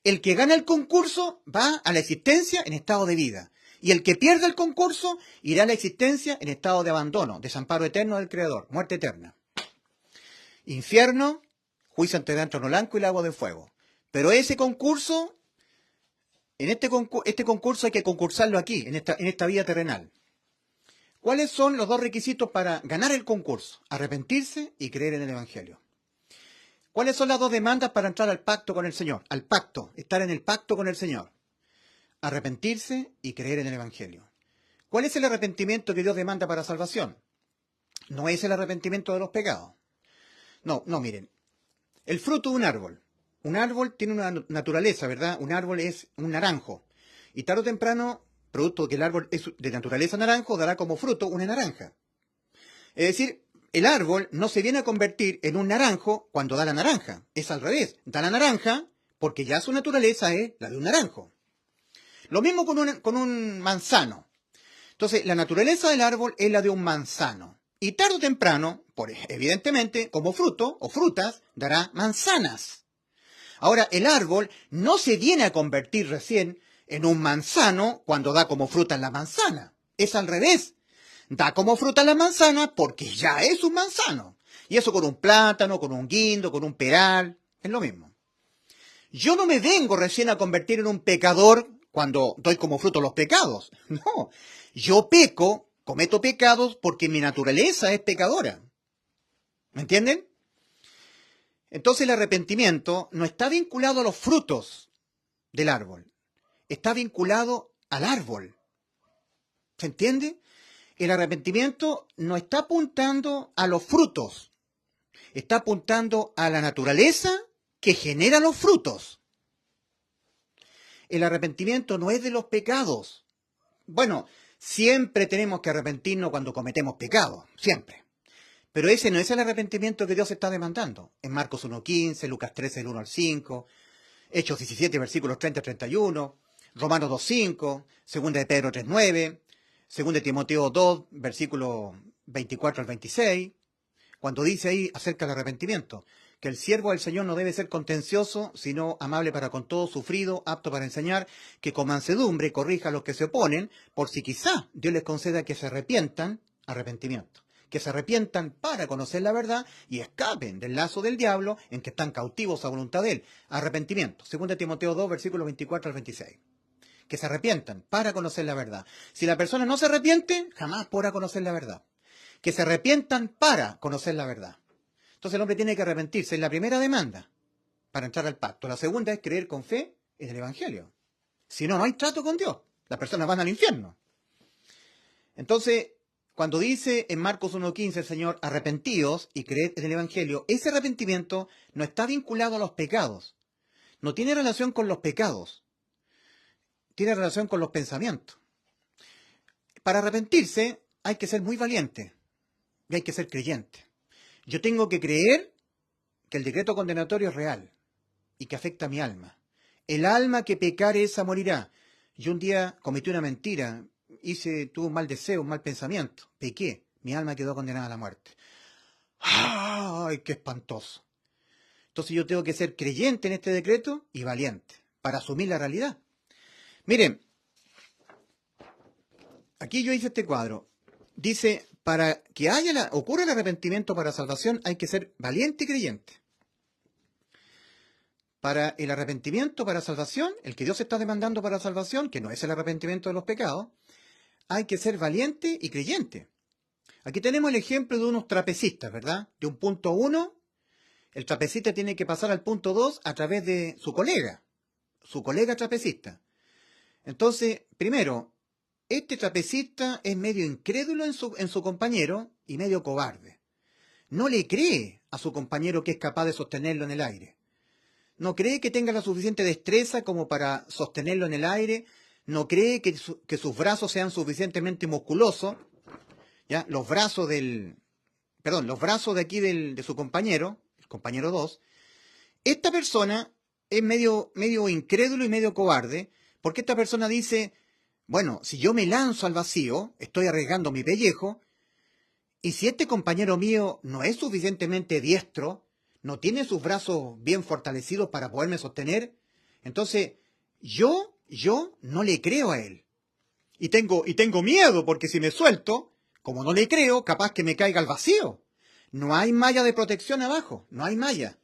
El que gana el concurso va a la existencia en estado de vida, y el que pierde el concurso irá a la existencia en estado de abandono, desamparo eterno del Creador, muerte eterna. Infierno, juicio ante el trono blanco y lago de fuego. Pero ese concurso, este concurso hay que concursarlo aquí, en esta vida terrenal. ¿Cuáles son los dos requisitos para ganar el concurso? Arrepentirse y creer en el Evangelio. ¿Cuáles son las dos demandas para entrar al pacto con el Señor? Al pacto, estar en el pacto con el Señor. Arrepentirse y creer en el Evangelio. ¿Cuál es el arrepentimiento que Dios demanda para salvación? No es el arrepentimiento de los pecados. No, miren. El fruto de un árbol. Un árbol tiene una naturaleza, ¿verdad? Un árbol es un naranjo. Y tarde o temprano, producto de que el árbol es de naturaleza naranjo, dará como fruto una naranja. Es decir, el árbol no se viene a convertir en un naranjo cuando da la naranja. Es al revés. Da la naranja porque ya su naturaleza es la de un naranjo. Lo mismo con un manzano. Entonces, la naturaleza del árbol es la de un manzano. Y tarde o temprano, evidentemente, como fruto o frutas, dará manzanas. Ahora, el árbol no se viene a convertir recién en un manzano cuando da como fruta en la manzana. Es al revés. Da como fruta en la manzana porque ya es un manzano. Y eso con un plátano, con un guindo, con un peral, es lo mismo. Yo no me vengo recién a convertir en un pecador cuando doy como fruto los pecados. No, yo peco, cometo pecados porque mi naturaleza es pecadora. ¿Me entienden? Entonces el arrepentimiento no está vinculado a los frutos del árbol, está vinculado al árbol. ¿Se entiende? El arrepentimiento no está apuntando a los frutos, está apuntando a la naturaleza que genera los frutos. El arrepentimiento no es de los pecados. Bueno, siempre tenemos que arrepentirnos cuando cometemos pecados, siempre. Pero ese no es el arrepentimiento que Dios está demandando. En Marcos 1.15, Lucas 13, del 1 al 5, Hechos 17, versículos 30 al 31, Romanos 2.5, 2 de Pedro 3.9, 2 de Timoteo 2, versículos 24 al 26, cuando dice ahí acerca del arrepentimiento, que el siervo del Señor no debe ser contencioso, sino amable para con todo, sufrido, apto para enseñar, que con mansedumbre corrija a los que se oponen, por si quizá Dios les conceda que se arrepientan, arrepentimiento, que se arrepientan para conocer la verdad y escapen del lazo del diablo en que están cautivos a voluntad de él. Arrepentimiento, 2 de Timoteo 2, versículos 24 al 26. Que se arrepientan para conocer la verdad. Si la persona no se arrepiente, jamás podrá conocer la verdad. Que se arrepientan para conocer la verdad. Entonces el hombre tiene que arrepentirse. Es la primera demanda para entrar al pacto. La segunda es creer con fe en el Evangelio. Si no, no hay trato con Dios. Las personas van al infierno. Entonces, cuando dice en Marcos 1.15 el Señor, arrepentíos y creed en el Evangelio, ese arrepentimiento no está vinculado a los pecados. No tiene relación con los pecados. Tiene relación con los pensamientos. Para arrepentirse hay que ser muy valiente y hay que ser creyente. Yo tengo que creer que el decreto condenatorio es real y que afecta a mi alma. El alma que pecare esa morirá. Yo un día cometí una mentira, tuve un mal deseo, un mal pensamiento, pequé, mi alma quedó condenada a la muerte. ¡Ay, qué espantoso! Entonces yo tengo que ser creyente en este decreto y valiente para asumir la realidad. Miren, aquí yo hice este cuadro. Dice, para que ocurra el arrepentimiento para salvación hay que ser valiente y creyente. Para el arrepentimiento para salvación, el que Dios está demandando para salvación, que no es el arrepentimiento de los pecados, hay que ser valiente y creyente. Aquí tenemos el ejemplo de unos trapecistas, ¿verdad? De un punto 1, el trapecista tiene que pasar al punto 2 a través de su colega trapecista. Entonces, primero, este trapecista es medio incrédulo en su compañero y medio cobarde. No le cree a su compañero que es capaz de sostenerlo en el aire. No cree que tenga la suficiente destreza como para sostenerlo en el aire. No cree que sus brazos sean suficientemente musculosos. ¿Ya? Los brazos de aquí de su compañero, el compañero 2. Esta persona es medio incrédulo y medio cobarde, porque esta persona dice, bueno, si yo me lanzo al vacío, estoy arriesgando mi pellejo, y si este compañero mío no es suficientemente diestro, no tiene sus brazos bien fortalecidos para poderme sostener, entonces yo no le creo a él. Y tengo miedo, porque si me suelto, como no le creo, capaz que me caiga al vacío. No hay malla de protección abajo, no hay malla.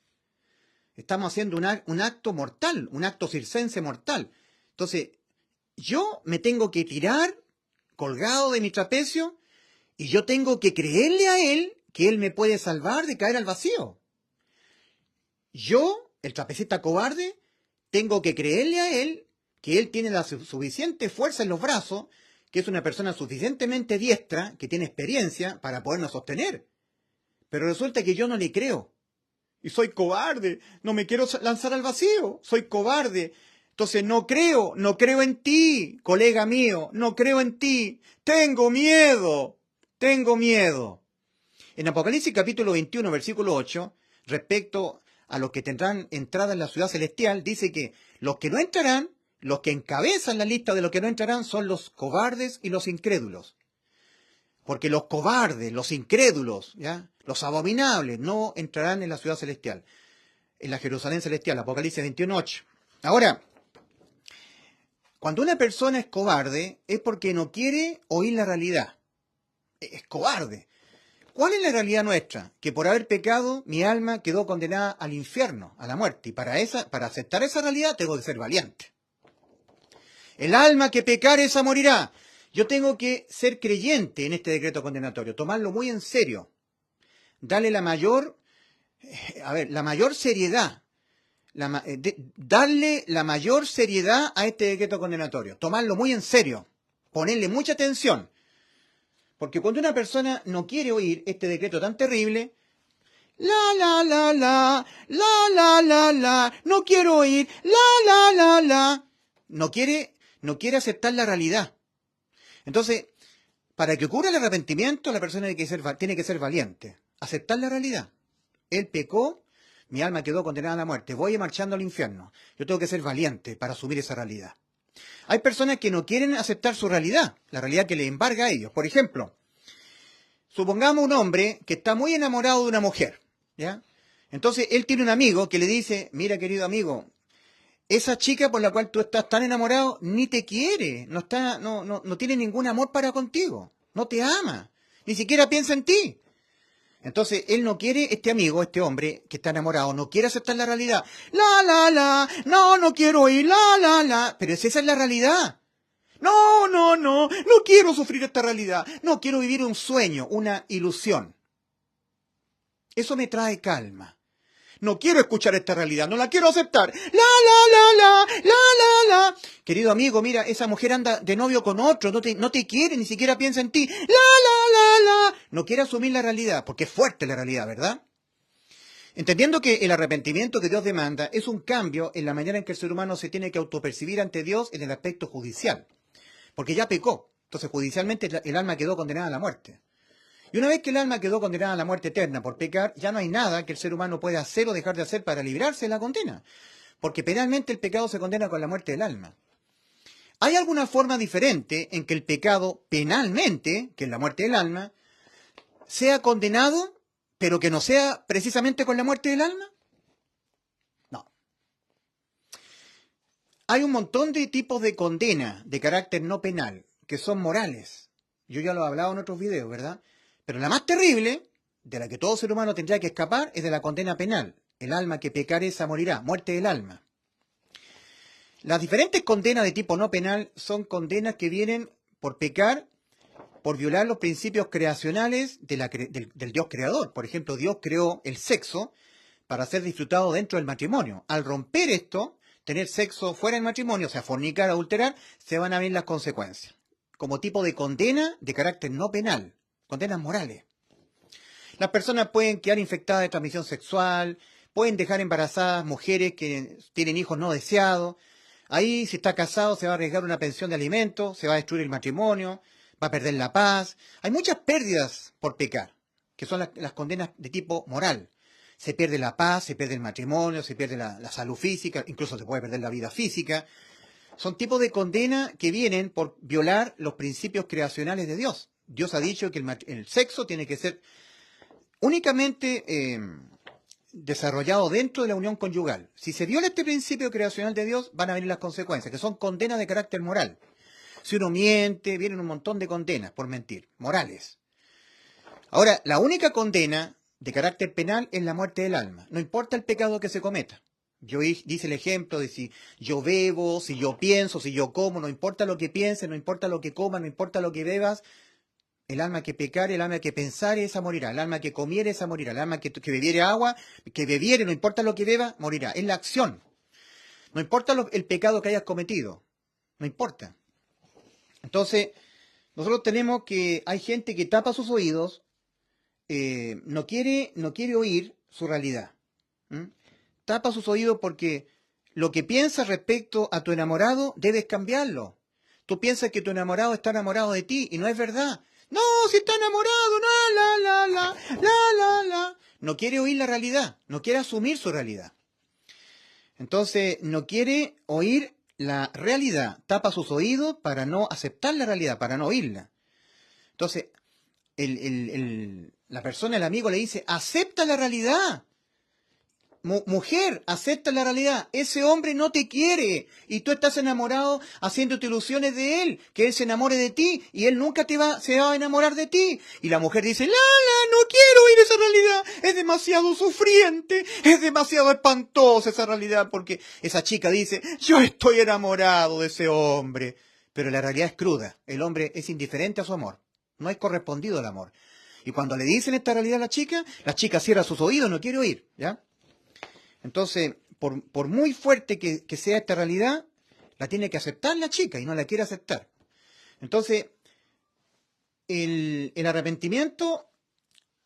Estamos haciendo un acto mortal, un acto circense mortal. Entonces, yo me tengo que tirar colgado de mi trapecio y yo tengo que creerle a él que él me puede salvar de caer al vacío. Yo, el trapecista cobarde, tengo que creerle a él que él tiene la suficiente fuerza en los brazos, que es una persona suficientemente diestra, que tiene experiencia para podernos sostener. Pero resulta que yo no le creo. Y soy cobarde, no me quiero lanzar al vacío, soy cobarde. Entonces no creo en ti, colega mío, no creo en ti, tengo miedo. En Apocalipsis capítulo 21, versículo 8, respecto a los que tendrán entrada en la ciudad celestial, dice que los que no entrarán, los que encabezan la lista de los que no entrarán son los cobardes y los incrédulos. Porque los cobardes, los incrédulos, ¿ya?, los abominables, no entrarán en la ciudad celestial, en la Jerusalén celestial, Apocalipsis 21:8. Ahora, Cuando una persona es cobarde es porque no quiere oír la realidad. Es cobarde. ¿Cuál es la realidad nuestra? Que por haber pecado, mi alma quedó condenada al infierno, a la muerte. Y para aceptar esa realidad tengo que ser valiente. El alma que pecare, esa morirá. Yo tengo que ser creyente en este decreto condenatorio, tomarlo muy en serio. Darle la mayor seriedad. Darle la mayor seriedad a este decreto condenatorio. Tomarlo muy en serio. Ponerle mucha atención. Porque cuando una persona no quiere oír este decreto tan terrible, no quiero oír, no quiere aceptar la realidad. Entonces, para que ocurra el arrepentimiento, la persona tiene que ser valiente, aceptar la realidad. Él pecó, mi alma quedó condenada a la muerte, voy marchando al infierno. Yo tengo que ser valiente para asumir esa realidad. Hay personas que no quieren aceptar su realidad, la realidad que les embarga a ellos. Por ejemplo, supongamos un hombre que está muy enamorado de una mujer, ¿ya? Entonces él tiene un amigo que le dice, mira querido amigo, esa chica por la cual tú estás tan enamorado ni te quiere, no tiene ningún amor para contigo, no te ama, ni siquiera piensa en ti. Entonces él no quiere, este amigo, este hombre que está enamorado, no quiere aceptar la realidad. No quiero oír, pero esa es la realidad. No quiero sufrir esta realidad. No quiero vivir un sueño, una ilusión. Eso me trae calma. No quiero escuchar esta realidad, no la quiero aceptar. Querido amigo, mira, esa mujer anda de novio con otro, no te quiere, ni siquiera piensa en ti. No quiere asumir la realidad, porque es fuerte la realidad, ¿verdad? Entendiendo que el arrepentimiento que Dios demanda es un cambio en la manera en que el ser humano se tiene que autopercibir ante Dios en el aspecto judicial. Porque ya pecó. Entonces, judicialmente, el alma quedó condenada a la muerte. Y una vez que el alma quedó condenada a la muerte eterna por pecar, ya no hay nada que el ser humano pueda hacer o dejar de hacer para librarse de la condena. Porque penalmente el pecado se condena con la muerte del alma. ¿Hay alguna forma diferente en que el pecado penalmente, que es la muerte del alma, sea condenado, pero que no sea precisamente con la muerte del alma? No. Hay un montón de tipos de condena de carácter no penal, que son morales. Yo ya lo he hablado en otros videos, ¿verdad? Pero la más terrible, de la que todo ser humano tendría que escapar, es de la condena penal. El alma que pecare, esa morirá. Muerte del alma. Las diferentes condenas de tipo no penal son condenas que vienen por pecar, por violar los principios creacionales del Dios creador. Por ejemplo, Dios creó el sexo para ser disfrutado dentro del matrimonio. Al romper esto, tener sexo fuera del matrimonio, o sea, fornicar, adulterar, se van a ver las consecuencias. Como tipo de condena de carácter no penal, condenas morales. Las personas pueden quedar infectadas de transmisión sexual, pueden dejar embarazadas mujeres que tienen hijos no deseados. Ahí, si está casado, se va a arriesgar una pensión de alimentos, se va a destruir el matrimonio, va a perder la paz. Hay muchas pérdidas por pecar, que son las condenas de tipo moral. Se pierde la paz, se pierde el matrimonio, se pierde la salud física, incluso se puede perder la vida física. Son tipos de condena que vienen por violar los principios creacionales de Dios. Dios ha dicho que el sexo tiene que ser únicamente desarrollado dentro de la unión conyugal. Si se viola este principio creacional de Dios, van a venir las consecuencias, que son condenas de carácter moral. Si uno miente, vienen un montón de condenas por mentir, morales. Ahora, la única condena de carácter penal es la muerte del alma. No importa el pecado que se cometa. Dice el ejemplo de si yo bebo, si yo pienso, si yo como, no importa lo que pienses, no importa lo que comas, no importa lo que bebas, el alma que pecare, el alma que pensare, esa morirá. El alma que comiere, esa morirá. El alma que bebiere agua, que bebiere, no importa lo que beba, morirá. Es la acción. No importa el pecado que hayas cometido. No importa. Entonces, nosotros tenemos que, hay gente que tapa sus oídos, no quiere oír su realidad. Tapa sus oídos porque lo que piensas respecto a tu enamorado, debes cambiarlo. Tú piensas que tu enamorado está enamorado de ti y no es verdad. No, si está enamorado, no quiere oír la realidad, no quiere asumir su realidad. Entonces, no quiere oír la realidad, tapa sus oídos para no aceptar la realidad, para no oírla. Entonces, la persona, el amigo le dice, acepta la realidad. Mujer, acepta la realidad. Ese hombre no te quiere y tú estás enamorado haciéndote ilusiones de él, que él se enamore de ti y él nunca se va a enamorar de ti. Y la mujer dice, Lala, no quiero oír esa realidad. Es demasiado sufriente, es demasiado espantosa esa realidad porque esa chica dice, yo estoy enamorado de ese hombre. Pero la realidad es cruda. El hombre es indiferente a su amor. No es correspondido al amor. Y cuando le dicen esta realidad a la chica cierra sus oídos, no quiere oír, ¿ya? Entonces, por muy fuerte que sea esta realidad, la tiene que aceptar la chica y no la quiere aceptar. Entonces, el arrepentimiento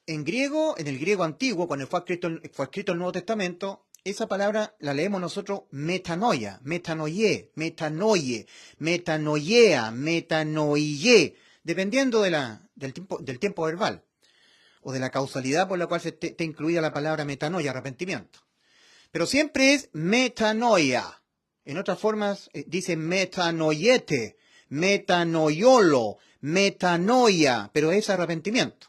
en griego, en el griego antiguo, cuando fue escrito el Nuevo Testamento, esa palabra la leemos nosotros metanoia, metanoie, metanoie, metanoiea, metanoie, dependiendo del tiempo verbal o de la causalidad por la cual esté incluida la palabra metanoia, arrepentimiento. Pero siempre es metanoia. En otras formas dice metanoiete, metanoiolo, metanoia, pero es arrepentimiento.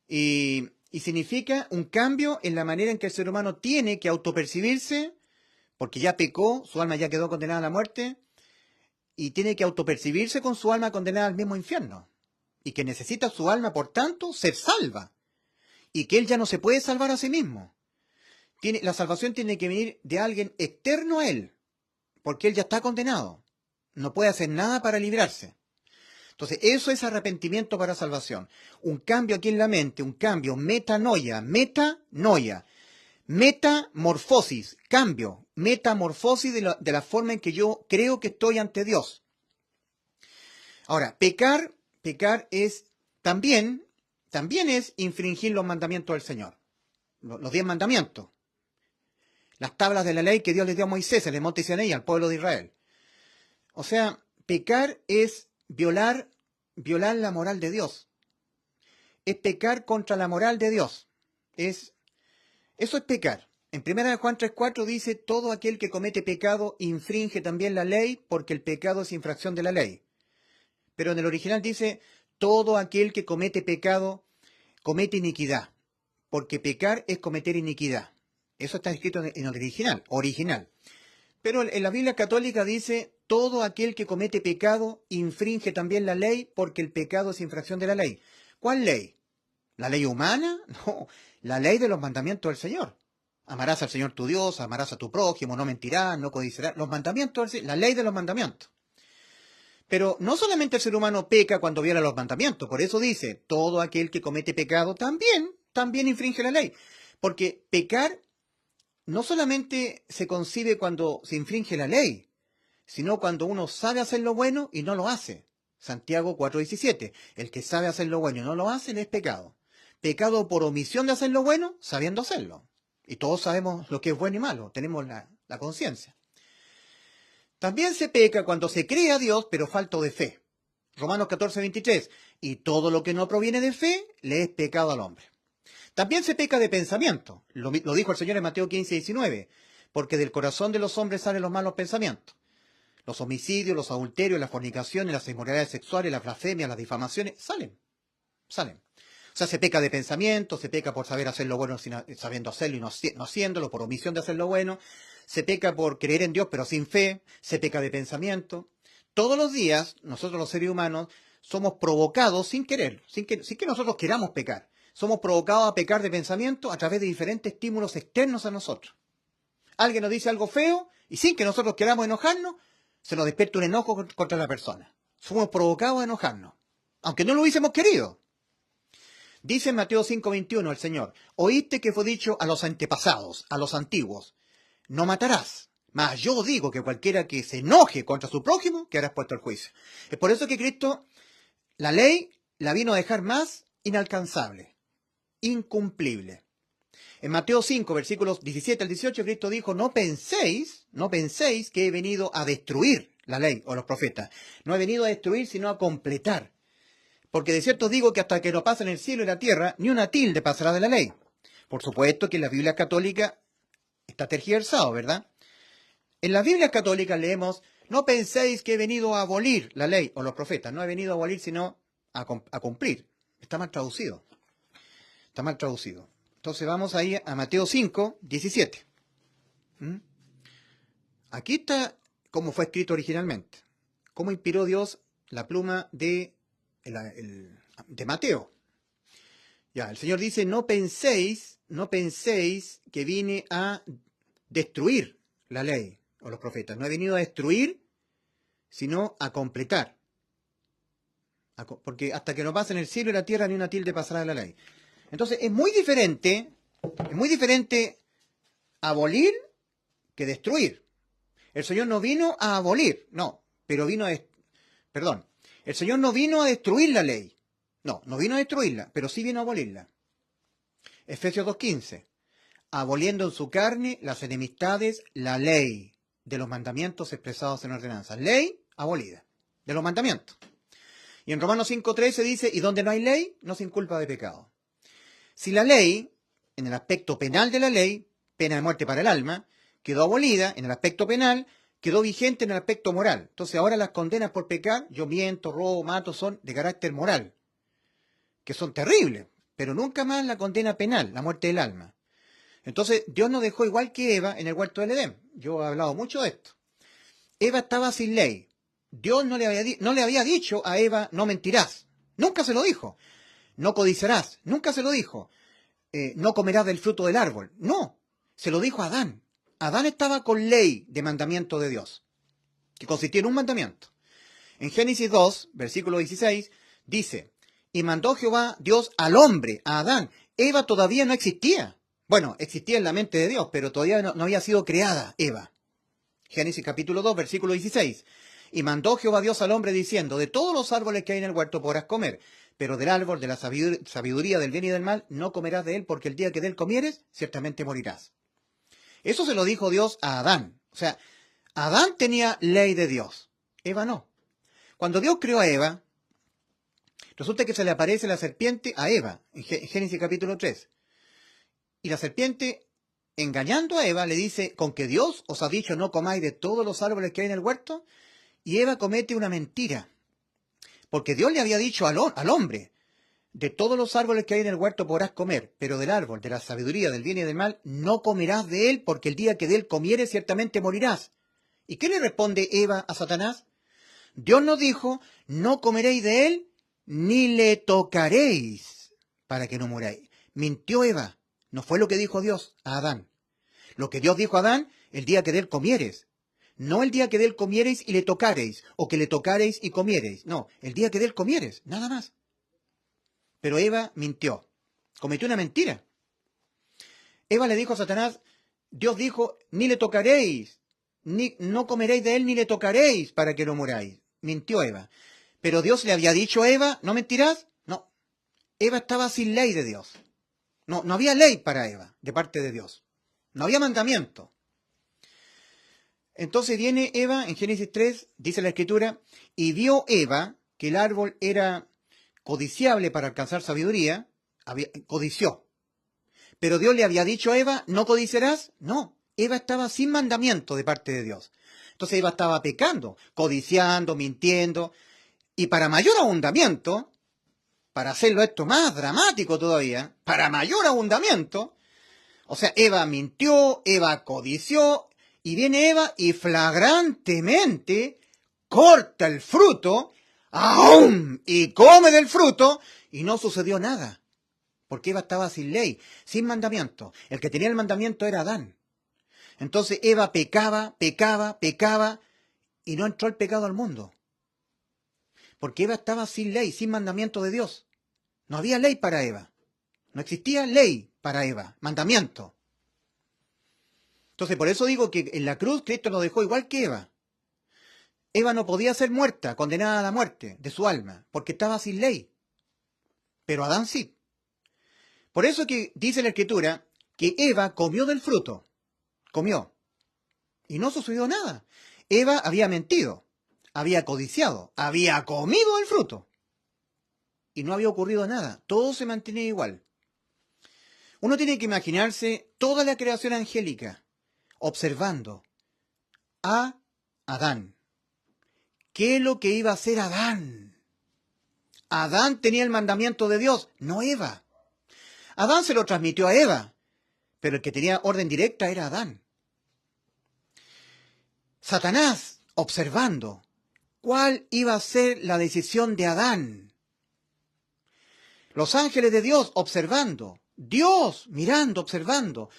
Y significa un cambio en la manera en que el ser humano tiene que autopercibirse, porque ya pecó, su alma ya quedó condenada a la muerte, y tiene que autopercibirse con su alma condenada al mismo infierno. Y que necesita su alma, por tanto, ser salva. Y que él ya no se puede salvar a sí mismo. La salvación tiene que venir de alguien externo a él, porque él ya está condenado. No puede hacer nada para librarse. Entonces, eso es arrepentimiento para salvación. Un cambio aquí en la mente, un cambio, metanoia, metamorfosis, cambio, metamorfosis de la forma en que yo creo que estoy ante Dios. Ahora, pecar es también es infringir los mandamientos del Señor, los 10 mandamientos. Las tablas de la ley que Dios le dio a Moisés en el monte Sinaí al pueblo de Israel. O sea, pecar es violar la moral de Dios. Es pecar contra la moral de Dios. Eso es pecar. En 1 Juan 3:4 dice, todo aquel que comete pecado infringe también la ley, porque el pecado es infracción de la ley. Pero en el original dice, todo aquel que comete pecado comete iniquidad, porque pecar es cometer iniquidad. Eso está escrito en el original. Pero en la Biblia católica dice, todo aquel que comete pecado infringe también la ley, porque el pecado es infracción de la ley. ¿Cuál ley? ¿La ley humana? No, la ley de los mandamientos del Señor. Amarás al Señor tu Dios, amarás a tu prójimo, no mentirás, no codiciarás. Los mandamientos, la ley de los mandamientos. Pero no solamente el ser humano peca cuando viola los mandamientos, por eso dice, todo aquel que comete pecado también infringe la ley. Porque pecar no solamente se concibe cuando se infringe la ley, sino cuando uno sabe hacer lo bueno y no lo hace. Santiago 4:17. El que sabe hacer lo bueno y no lo hace, le es pecado. Pecado por omisión de hacer lo bueno, sabiendo hacerlo. Y todos sabemos lo que es bueno y malo, tenemos la conciencia. También se peca cuando se cree a Dios, pero falto de fe. Romanos 14:23. Y todo lo que no proviene de fe, le es pecado al hombre. También se peca de pensamiento. Lo dijo el Señor en Mateo 15:19. Porque del corazón de los hombres salen los malos pensamientos. Los homicidios, los adulterios, las fornicaciones, las inmoralidades sexuales, las blasfemias, las difamaciones, salen. O sea, se peca de pensamiento, se peca por saber hacer lo bueno sabiendo hacerlo y no haciéndolo, por omisión de hacer lo bueno. Se peca por creer en Dios pero sin fe, se peca de pensamiento. Todos los días, nosotros los seres humanos, somos provocados sin querer, sin que nosotros queramos pecar. Somos provocados a pecar de pensamiento a través de diferentes estímulos externos a nosotros. Alguien nos dice algo feo y sin que nosotros queramos enojarnos, se nos despierta un enojo contra la persona. Somos provocados a enojarnos, aunque no lo hubiésemos querido. Dice en Mateo 5:21 el Señor, oíste que fue dicho a los antepasados, a los antiguos, no matarás. Mas yo digo que cualquiera que se enoje contra su prójimo quedará expuesto al juicio. Es por eso que Cristo, la ley, la vino a dejar más inalcanzable, incumplible. En Mateo 5, versículos 17 al 18, Cristo dijo, no penséis que he venido a destruir la ley o los profetas. No he venido a destruir, sino a completar. Porque de cierto os digo que hasta que no pasen el cielo y la tierra, ni una tilde pasará de la ley. Por supuesto que en la Biblia católica está tergiversado, ¿verdad? En las Biblias católicas leemos, no penséis que he venido a abolir la ley o los profetas. No he venido a abolir, sino a cumplir. Está mal traducido. Entonces vamos ahí a Mateo 5, 17. ¿Mm? Aquí está cómo fue escrito originalmente. Cómo inspiró Dios la pluma de Mateo. Ya, el Señor dice, no penséis que vine a destruir la ley o los profetas. No he venido a destruir, sino a completar. Porque hasta que no pasen el cielo y la tierra, ni una tilde pasará de la ley. Entonces, es muy diferente abolir que destruir. El Señor no vino a abolir, no, pero vino perdón, el Señor no vino a destruir la ley. No vino a destruirla, pero sí vino a abolirla. Efesios 2:15. Aboliendo en su carne las enemistades, la ley de los mandamientos expresados en ordenanzas. Ley abolida, de los mandamientos. Y en Romanos 5:13 dice, y donde no hay ley, no se inculpa de pecado. Si la ley, en el aspecto penal de la ley, pena de muerte para el alma, quedó abolida en el aspecto penal, quedó vigente en el aspecto moral. Entonces ahora las condenas por pecar, yo miento, robo, mato, son de carácter moral, que son terribles, pero nunca más la condena penal, la muerte del alma. Entonces Dios nos dejó igual que Eva en el huerto del Edén. Yo he hablado mucho de esto. Eva estaba sin ley. Dios no le había dicho a Eva, no mentirás. Nunca se lo dijo. No codiciarás. Nunca se lo dijo. No comerás del fruto del árbol. No, se lo dijo a Adán. Adán estaba con ley de mandamiento de Dios, que consistía en un mandamiento. En Génesis 2, versículo 16, dice, y mandó Jehová Dios al hombre, a Adán. Eva todavía no existía. Bueno, existía en la mente de Dios, pero todavía no había sido creada Eva. Génesis capítulo 2, versículo 16. Y mandó Jehová Dios al hombre diciendo, de todos los árboles que hay en el huerto podrás comer, pero del árbol de la sabiduría del bien y del mal no comerás de él, porque el día que de él comieres, ciertamente morirás. Eso se lo dijo Dios a Adán. O sea, Adán tenía ley de Dios. Eva no. Cuando Dios creó a Eva, resulta que se le aparece la serpiente a Eva, en Génesis capítulo 3. Y la serpiente, engañando a Eva, le dice, ¿con que Dios os ha dicho no comáis de todos los árboles que hay en el huerto? Y Eva comete una mentira. Porque Dios le había dicho al hombre, de todos los árboles que hay en el huerto podrás comer, pero del árbol de la sabiduría del bien y del mal no comerás de él, porque el día que de él comieres ciertamente morirás. ¿Y qué le responde Eva a Satanás? Dios nos dijo, no comeréis de él, ni le tocaréis, para que no muráis. Mintió Eva. No fue lo que dijo Dios a Adán. Lo que Dios dijo a Adán, el día que de él comieres. No el día que de él comiereis y le tocareis, o que le tocareis y comiereis. No, el día que de él comieres, nada más. Pero Eva mintió, cometió una mentira. Eva le dijo a Satanás, Dios dijo, ni le tocaréis, no comeréis de él ni le tocaréis para que no muráis. Mintió Eva. Pero Dios le había dicho a Eva, ¿no mentirás? No. Eva estaba sin ley de Dios. No había ley para Eva, de parte de Dios. No había mandamiento. Entonces viene Eva, en Génesis 3, dice la Escritura, y vio Eva que el árbol era codiciable para alcanzar sabiduría, codició. Pero Dios le había dicho a Eva, ¿no codiciarás? No, Eva estaba sin mandamiento de parte de Dios. Entonces Eva estaba pecando, codiciando, mintiendo, y para mayor abundamiento, para hacerlo esto más dramático todavía, para mayor abundamiento, o sea, Eva mintió, Eva codició, y viene Eva y flagrantemente corta el fruto, ¡aum! Y come del fruto, y no sucedió nada. Porque Eva estaba sin ley, sin mandamiento. El que tenía el mandamiento era Adán. Entonces Eva pecaba, y no entró el pecado al mundo. Porque Eva estaba sin ley, sin mandamiento de Dios. No había ley para Eva. No existía ley para Eva, mandamiento. Entonces por eso digo que en la cruz Cristo lo dejó igual que Eva. Eva no podía ser muerta, condenada a la muerte de su alma, porque estaba sin ley. Pero Adán sí. Por eso que dice la Escritura que Eva comió del fruto. Comió. Y no sucedió nada. Eva había mentido, había codiciado, había comido el fruto. Y no había ocurrido nada. Todo se mantenía igual. Uno tiene que imaginarse toda la creación angélica observando a Adán. ¿Qué es lo que iba a hacer Adán? Adán tenía el mandamiento de Dios, no Eva. Adán se lo transmitió a Eva, pero el que tenía orden directa era Adán. Satanás, observando cuál iba a ser la decisión de Adán. Los ángeles de Dios observando. Dios mirando, observando.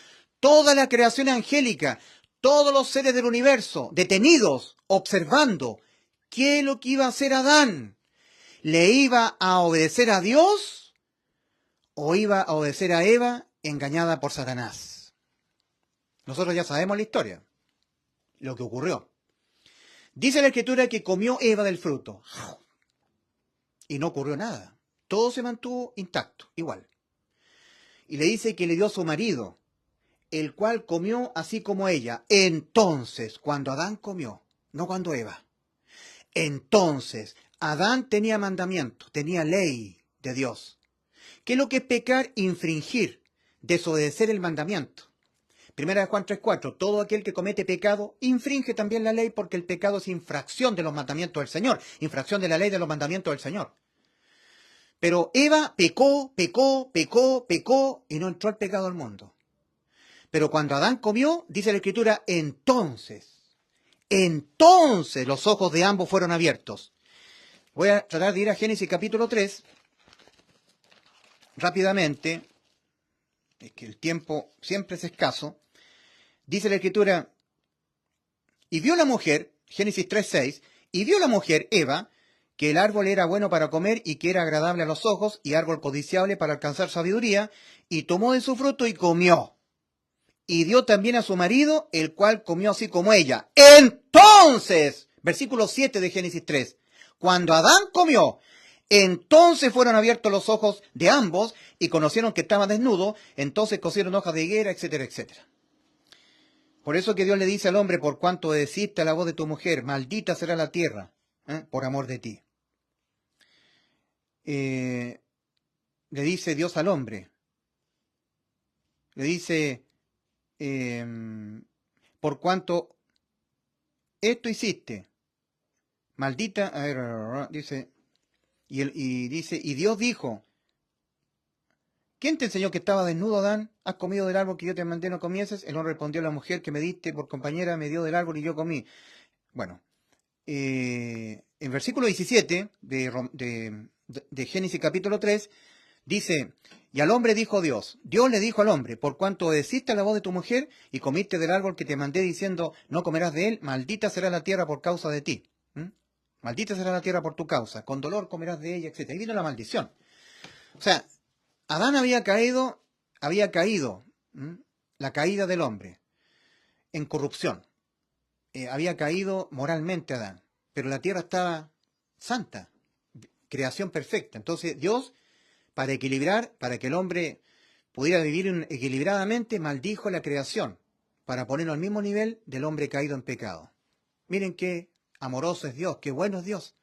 Toda la creación angélica, todos los seres del universo, detenidos, observando. ¿Qué es lo que iba a hacer Adán? ¿Le iba a obedecer a Dios o iba a obedecer a Eva engañada por Satanás? Nosotros ya sabemos la historia, lo que ocurrió. Dice la Escritura que comió Eva del fruto y no ocurrió nada. Todo se mantuvo intacto, igual. Y le dice que le dio a su marido, el cual comió así como ella. Entonces, cuando Adán comió, no cuando Eva. Entonces, Adán tenía mandamiento, tenía ley de Dios. ¿Qué es lo que es pecar? Infringir, desobedecer el mandamiento. Primera de Juan 3:4, todo aquel que comete pecado infringe también la ley porque el pecado es infracción de los mandamientos del Señor, infracción de la ley de los mandamientos del Señor. Pero Eva pecó y no entró el pecado al mundo. Pero cuando Adán comió, dice la Escritura, entonces los ojos de ambos fueron abiertos. Voy a tratar de ir a Génesis capítulo 3, rápidamente, es que el tiempo siempre es escaso. Dice la Escritura, y vio la mujer, Génesis 3:6, y vio la mujer, Eva, que el árbol era bueno para comer y que era agradable a los ojos y árbol codiciable para alcanzar sabiduría, y tomó de su fruto y comió. Y dio también a su marido, el cual comió así como ella. Entonces, versículo 7 de Génesis 3, cuando Adán comió, entonces fueron abiertos los ojos de ambos y conocieron que estaba desnudo, entonces cosieron hojas de higuera, etcétera, etcétera. Por eso que Dios le dice al hombre, por cuanto obedeciste a la voz de tu mujer, maldita será la tierra, por amor de ti. Le dice Dios al hombre, le dice, por cuanto esto hiciste, maldita, a ver, dice, y Dios dijo, ¿quién te enseñó que estaba desnudo, Adán? ¿Has comido del árbol que yo te mandé no comieses? El hombre respondió, la mujer que me diste por compañera me dio del árbol y yo comí. Bueno, en versículo 17 de Génesis capítulo 3, dice, y al hombre dijo Dios le dijo al hombre, por cuanto obedeciste a la voz de tu mujer y comiste del árbol que te mandé diciendo, no comerás de él, maldita será la tierra por causa de ti. Maldita será la tierra por tu causa, con dolor comerás de ella, etc. Ahí vino la maldición. O sea, Adán había caído, la caída del hombre, en corrupción. Había caído moralmente Adán, pero la tierra estaba santa, creación perfecta. Entonces Dios, para equilibrar, para que el hombre pudiera vivir equilibradamente, maldijo la creación, para ponerlo al mismo nivel del hombre caído en pecado. Miren qué amoroso es Dios, qué bueno es Dios.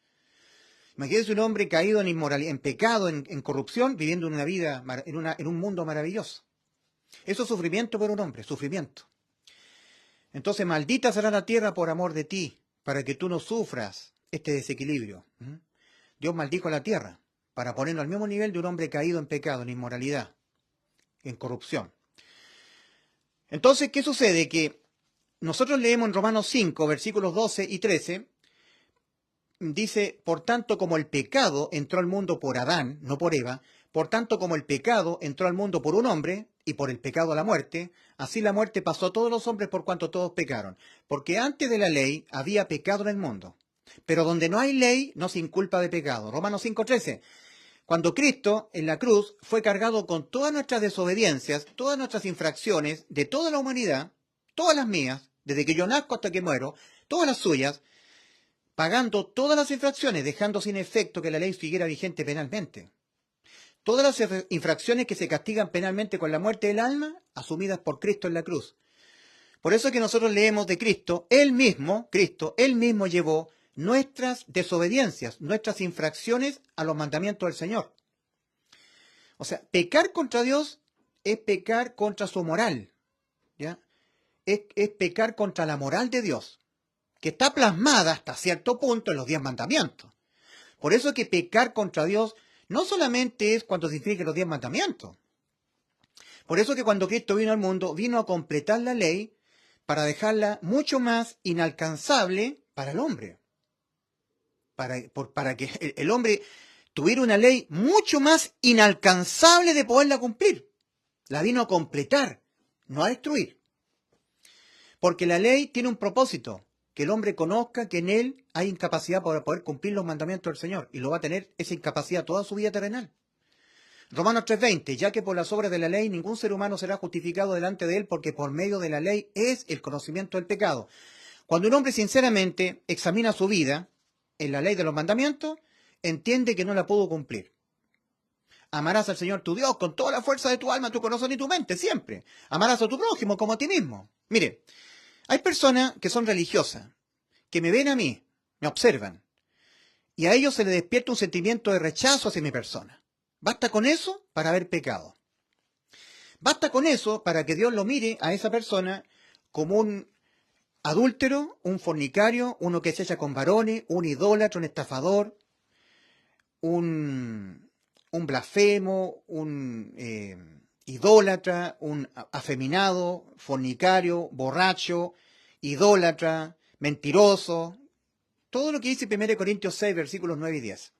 Imagínense un hombre caído en pecado, en corrupción, viviendo una vida, en un mundo maravilloso. Eso es sufrimiento por un hombre, sufrimiento. Entonces, maldita será la tierra por amor de ti, para que tú no sufras este desequilibrio. Dios maldijo a la tierra, para ponerlo al mismo nivel de un hombre caído en pecado, en inmoralidad, en corrupción. Entonces, ¿qué sucede? Que nosotros leemos en Romanos 5, versículos 12 y 13, dice, por tanto como el pecado entró al mundo por Adán, no por Eva, por tanto como el pecado entró al mundo por un hombre, y por el pecado a la muerte, así la muerte pasó a todos los hombres por cuanto todos pecaron. Porque antes de la ley había pecado en el mundo, pero donde no hay ley no se inculpa de pecado. Romanos 5:13. Cuando Cristo en la cruz fue cargado con todas nuestras desobediencias, todas nuestras infracciones de toda la humanidad, todas las mías, desde que yo nazco hasta que muero, todas las suyas, pagando todas las infracciones, dejando sin efecto que la ley siguiera vigente penalmente. Todas las infracciones que se castigan penalmente con la muerte del alma, asumidas por Cristo en la cruz. Por eso es que nosotros leemos de Cristo, Cristo, Él mismo llevó nuestras desobediencias, nuestras infracciones a los mandamientos del Señor. O sea, pecar contra Dios es pecar contra su moral, ¿ya? Es pecar contra la moral de Dios, que está plasmada hasta cierto punto en los 10 mandamientos. Por eso es que pecar contra Dios no solamente es cuando se infringen los 10 mandamientos. Por eso que cuando Cristo vino al mundo, vino a completar la ley para dejarla mucho más inalcanzable para el hombre. Para que el hombre tuviera una ley mucho más inalcanzable de poderla cumplir. La vino a completar, no a destruir. Porque la ley tiene un propósito, que el hombre conozca que en él hay incapacidad para poder cumplir los mandamientos del Señor, y lo va a tener esa incapacidad toda su vida terrenal. Romanos 3:20, ya que por las obras de la ley ningún ser humano será justificado delante de él, porque por medio de la ley es el conocimiento del pecado. Cuando un hombre sinceramente examina su vida en la ley de los mandamientos, entiende que no la pudo cumplir. Amarás al Señor tu Dios con toda la fuerza de tu alma, tu corazón y tu mente, siempre. Amarás a tu prójimo como a ti mismo. Mire, hay personas que son religiosas, que me ven a mí, me observan, y a ellos se les despierta un sentimiento de rechazo hacia mi persona. Basta con eso para haber pecado. Basta con eso para que Dios lo mire a esa persona como un adúltero, un fornicario, uno que se echa con varones, un idólatra, un estafador, un blasfemo, un idólatra, un afeminado, fornicario, borracho, idólatra, mentiroso. Todo lo que dice 1 Corintios 6, versículos 9 y 10.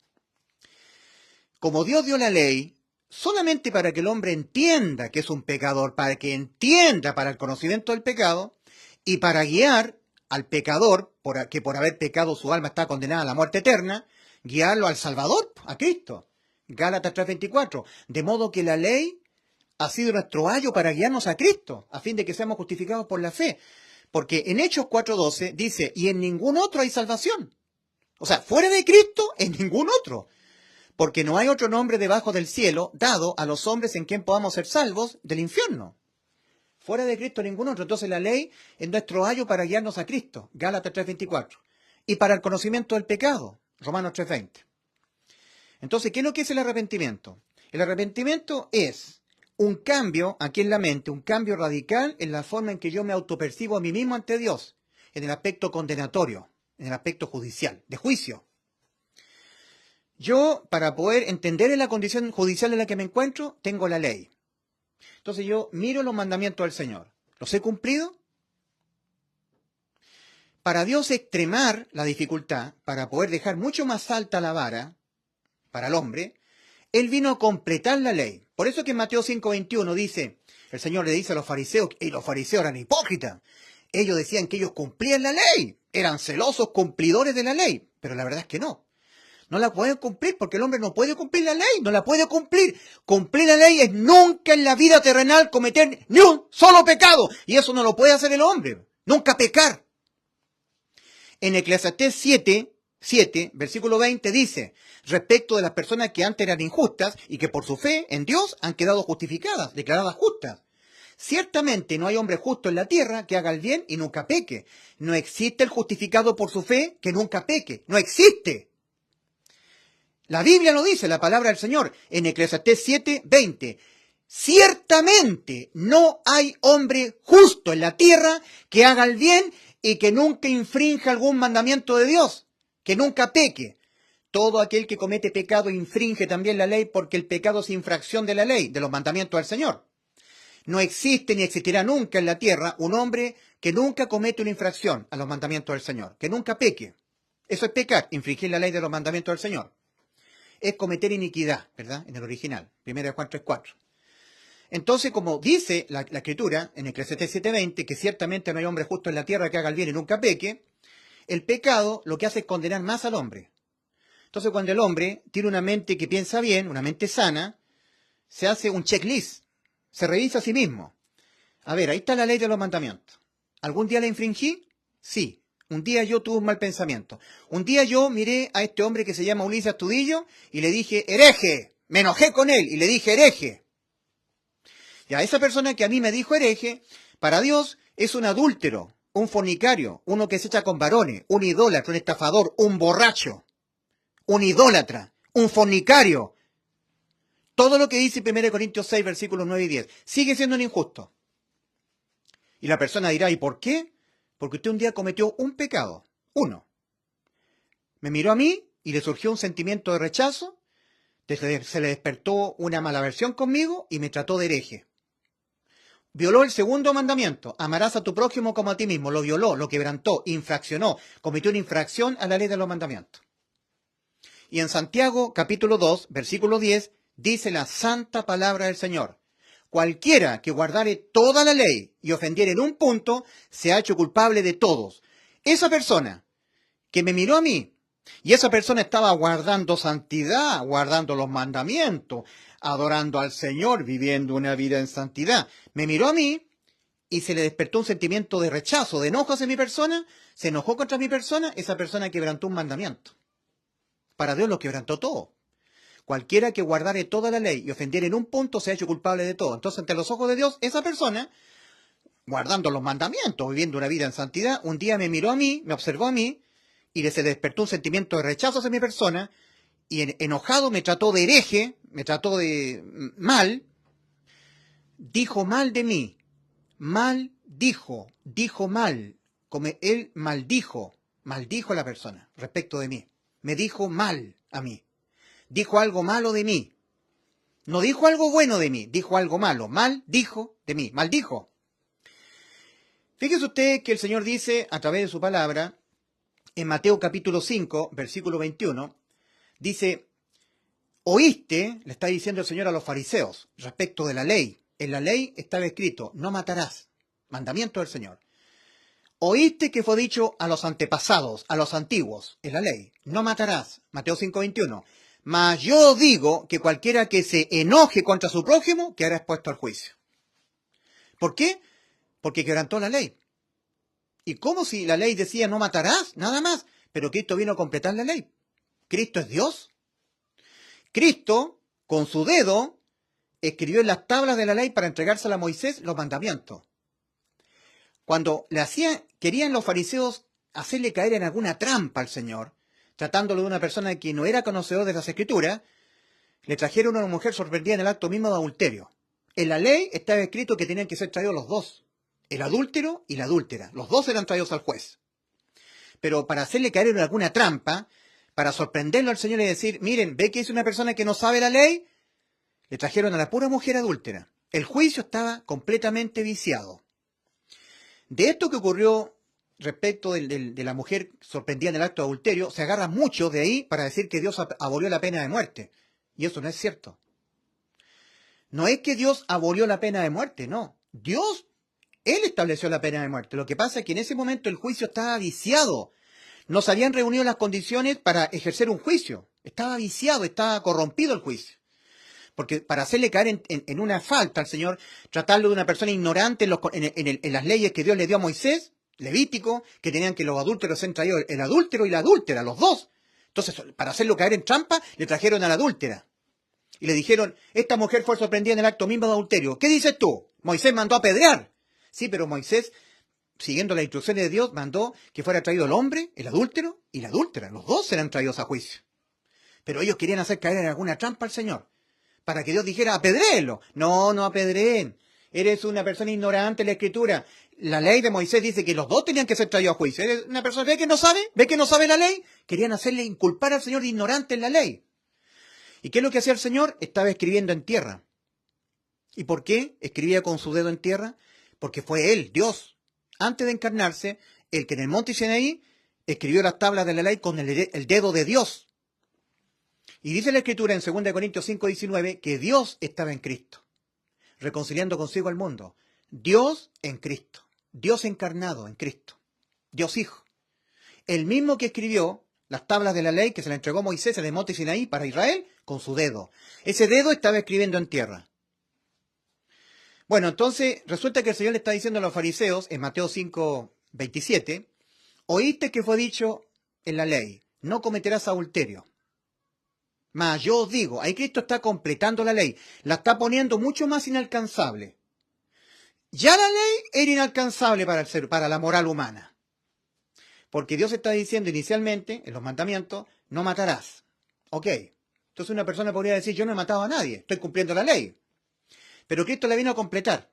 Como Dios dio la ley, solamente para que el hombre entienda que es un pecador, para que entienda para el conocimiento del pecado, y para guiar al pecador, que por haber pecado su alma está condenada a la muerte eterna, guiarlo al Salvador, a Cristo. Gálatas 3:24. De modo que la ley ha sido nuestro ayo para guiarnos a Cristo, a fin de que seamos justificados por la fe. Porque en Hechos 4:12 dice, y en ningún otro hay salvación. O sea, fuera de Cristo, en ningún otro. Porque no hay otro nombre debajo del cielo dado a los hombres en quien podamos ser salvos del infierno. Fuera de Cristo ningún otro. Entonces la ley es nuestro ayo para guiarnos a Cristo. Gálatas 3:24. Y para el conocimiento del pecado. Romanos 3:20. Entonces, ¿qué es lo que es el arrepentimiento? El arrepentimiento es un cambio aquí en la mente, un cambio radical en la forma en que yo me autopercibo a mí mismo ante Dios, en el aspecto condenatorio, en el aspecto judicial, de juicio. Yo, para poder entender en la condición judicial en la que me encuentro, tengo la ley. Entonces yo miro los mandamientos del Señor. ¿Los he cumplido? Para Dios extremar la dificultad, para poder dejar mucho más alta la vara para el hombre, Él vino a completar la ley. Por eso que en Mateo 5:21 dice, el Señor le dice a los fariseos, y los fariseos eran hipócritas. Ellos decían que ellos cumplían la ley, eran celosos cumplidores de la ley, pero la verdad es que no. No la pueden cumplir porque el hombre no puede cumplir la ley, no la puede cumplir. Cumplir la ley es nunca en la vida terrenal cometer ni un solo pecado. Y eso no lo puede hacer el hombre. Nunca pecar. En Eclesiastés 7, versículo 20 dice, respecto de las personas que antes eran injustas y que por su fe en Dios han quedado justificadas, declaradas justas. Ciertamente no hay hombre justo en la tierra que haga el bien y nunca peque. No existe el justificado por su fe que nunca peque. No existe. La Biblia lo dice, la palabra del Señor, en Eclesiastés 7:20. Ciertamente no hay hombre justo en la tierra que haga el bien y que nunca infrinja algún mandamiento de Dios, que nunca peque. Todo aquel que comete pecado infringe también la ley porque el pecado es infracción de la ley, de los mandamientos del Señor. No existe ni existirá nunca en la tierra un hombre que nunca comete una infracción a los mandamientos del Señor, que nunca peque. Eso es pecar, infringir la ley de los mandamientos del Señor. Es cometer iniquidad, ¿verdad? En el original, 1 Juan 3:4. Entonces, como dice la Escritura, en Eclesiastés 7:20, que ciertamente no hay hombre justo en la tierra que haga el bien y nunca peque, el pecado lo que hace es condenar más al hombre. Entonces, cuando el hombre tiene una mente que piensa bien, una mente sana, se hace un checklist, se revisa a sí mismo. A ver, ahí está la ley de los mandamientos. ¿Algún día la infringí? Sí. Un día yo tuve un mal pensamiento. Un día yo miré a este hombre que se llama Ulises Astudillo y le dije, hereje. Me enojé con él y le dije, hereje. Y a esa persona que a mí me dijo hereje, para Dios es un adúltero, un fornicario, uno que se echa con varones, un idólatra, un estafador, un borracho, un idólatra, un fornicario. Todo lo que dice 1 Corintios 6, versículos 9 y 10, sigue siendo un injusto. Y la persona dirá, ¿y por qué? Porque usted un día cometió un pecado, uno. Me miró a mí y le surgió un sentimiento de rechazo, se le despertó una mala versión conmigo y me trató de hereje. violó el segundo mandamiento, amarás a tu prójimo como a ti mismo, lo violó, lo quebrantó, infraccionó, cometió una infracción a la ley de los mandamientos. Y en Santiago, capítulo 2, versículo 10, dice la santa palabra del Señor: cualquiera que guardare toda la ley y ofendiere en un punto, se ha hecho culpable de todos. Esa persona que me miró a mí, y esa persona estaba guardando santidad, guardando los mandamientos, adorando al Señor, viviendo una vida en santidad, me miró a mí y se le despertó un sentimiento de rechazo, de enojo hacia mi persona, se enojó contra mi persona, esa persona quebrantó un mandamiento. Para Dios lo quebrantó todo. Cualquiera que guardare toda la ley y ofendiere en un punto se ha hecho culpable de todo. Entonces, ante los ojos de Dios, esa persona, guardando los mandamientos, viviendo una vida en santidad, un día me miró a mí, me observó a mí, y se despertó un sentimiento de rechazo hacia mi persona, y enojado me trató de hereje, me trató de mal, dijo mal de mí, mal dijo mal, como él maldijo a la persona respecto de mí, me dijo mal a mí, dijo algo malo de mí, no dijo algo bueno de mí, dijo algo malo, mal dijo de mí, maldijo. Fíjese usted que el Señor dice a través de su palabra, en Mateo capítulo 5, versículo 21, dice: oíste, le está diciendo el Señor a los fariseos, respecto de la ley. En la ley estaba escrito: no matarás, mandamiento del Señor. Oíste que fue dicho a los antepasados, a los antiguos, en la ley: no matarás, Mateo 5, 21. Mas yo digo que cualquiera que se enoje contra su prójimo quedará expuesto al juicio. ¿Por qué? Porque quebrantó la ley. ¿Y cómo si la ley decía no matarás? Nada más. Pero Cristo vino a completar la ley. ¿Cristo es Dios? Cristo, con su dedo, escribió en las tablas de la ley para entregársela a Moisés los mandamientos. Cuando querían los fariseos hacerle caer en alguna trampa al Señor, tratándolo de una persona que no era conocedor de las Escrituras, le trajeron a una mujer sorprendida en el acto mismo de adulterio. En la ley estaba escrito que tenían que ser traídos los dos, el adúltero y la adúltera. Los dos eran traídos al juez. Pero para hacerle caer en alguna trampa, para sorprenderlo al Señor y decir: miren, ¿ve que es una persona que no sabe la ley? Le trajeron a la pura mujer adúltera. El juicio estaba completamente viciado. De esto que ocurrió respecto de la mujer sorprendida en el acto de adulterio, se agarra mucho de ahí para decir que Dios abolió la pena de muerte. Y eso no es cierto. No es que Dios abolió la pena de muerte, no. Él estableció la pena de muerte. Lo que pasa es que en ese momento el juicio estaba viciado. No se habían reunido las condiciones para ejercer un juicio. Estaba viciado, estaba corrompido el juicio. Porque para hacerle caer en una falta al Señor, tratarlo de una persona ignorante en las leyes que Dios le dio a Moisés, Levítico, que tenían que los adúlteros ser traídos, el adúltero y la adúltera, los dos. Entonces, para hacerlo caer en trampa, le trajeron a la adúltera. Y le dijeron: esta mujer fue sorprendida en el acto mismo de adulterio. ¿Qué dices tú? Moisés mandó apedrear. Sí, pero Moisés, siguiendo las instrucciones de Dios, mandó que fuera traído el hombre, el adúltero y la adúltera. Los dos serán traídos a juicio. Pero ellos querían hacer caer en alguna trampa al Señor, para que Dios dijera: apedréelo. No, no apedreen. Eres una persona ignorante en la Escritura. La ley de Moisés dice que los dos tenían que ser traídos a juicio. ¿Eres una persona ve que no sabe? ¿Ve que no sabe la ley? Querían hacerle inculpar al Señor de ignorante en la ley. ¿Y qué es lo que hacía el Señor? Estaba escribiendo en tierra. ¿Y por qué escribía con su dedo en tierra? Porque fue Él, Dios, antes de encarnarse, el que en el monte Sinaí escribió las tablas de la ley con el dedo de Dios. Y dice la Escritura en 2 Corintios 5:19 que Dios estaba en Cristo, reconciliando consigo al mundo. Dios en Cristo, Dios encarnado en Cristo, Dios Hijo. El mismo que escribió las tablas de la ley que se le entregó a Moisés en el monte Sinaí para Israel con su dedo. Ese dedo estaba escribiendo en tierra. Bueno, entonces resulta que el Señor le está diciendo a los fariseos en Mateo 5:27, oíste que fue dicho en la ley: no cometerás adulterio. Mas yo os digo, ahí Cristo está completando la ley, la está poniendo mucho más inalcanzable. Ya la ley era inalcanzable para la moral humana. Porque Dios está diciendo inicialmente, en los mandamientos, no matarás. Ok, entonces una persona podría decir: yo no he matado a nadie, estoy cumpliendo la ley. Pero Cristo la vino a completar,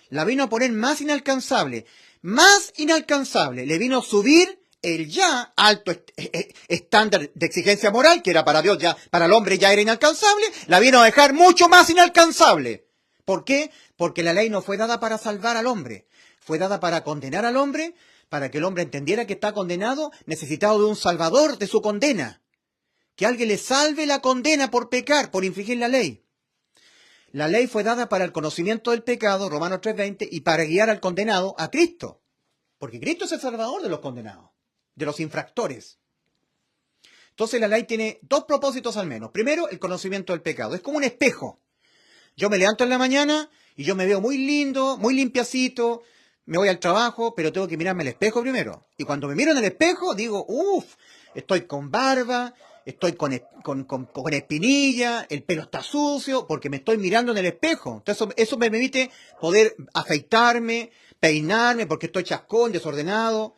la vino a poner más inalcanzable, le vino a subir el ya alto estándar de exigencia moral, que era para Dios ya, para el hombre ya era inalcanzable, la vino a dejar mucho más inalcanzable, ¿Por qué? Porque la ley no fue dada para salvar al hombre, fue dada para condenar al hombre, para que el hombre entendiera que está condenado, necesitado de un salvador de su condena. Que alguien le salve la condena por pecar, por infringir la ley. La ley fue dada para el conocimiento del pecado, Romanos 3:20, y para guiar al condenado a Cristo. Porque Cristo es el salvador de los condenados, de los infractores. Entonces la ley tiene dos propósitos al menos. Primero, el conocimiento del pecado. Es como un espejo. Yo me levanto en la mañana y yo me veo muy lindo, muy limpiacito, me voy al trabajo, pero tengo que mirarme al espejo primero. Y cuando me miro en el espejo, digo, uff, estoy con barba, estoy con espinilla, el pelo está sucio, porque me estoy mirando en el espejo. Entonces eso me permite poder afeitarme, peinarme, porque estoy chascón, desordenado.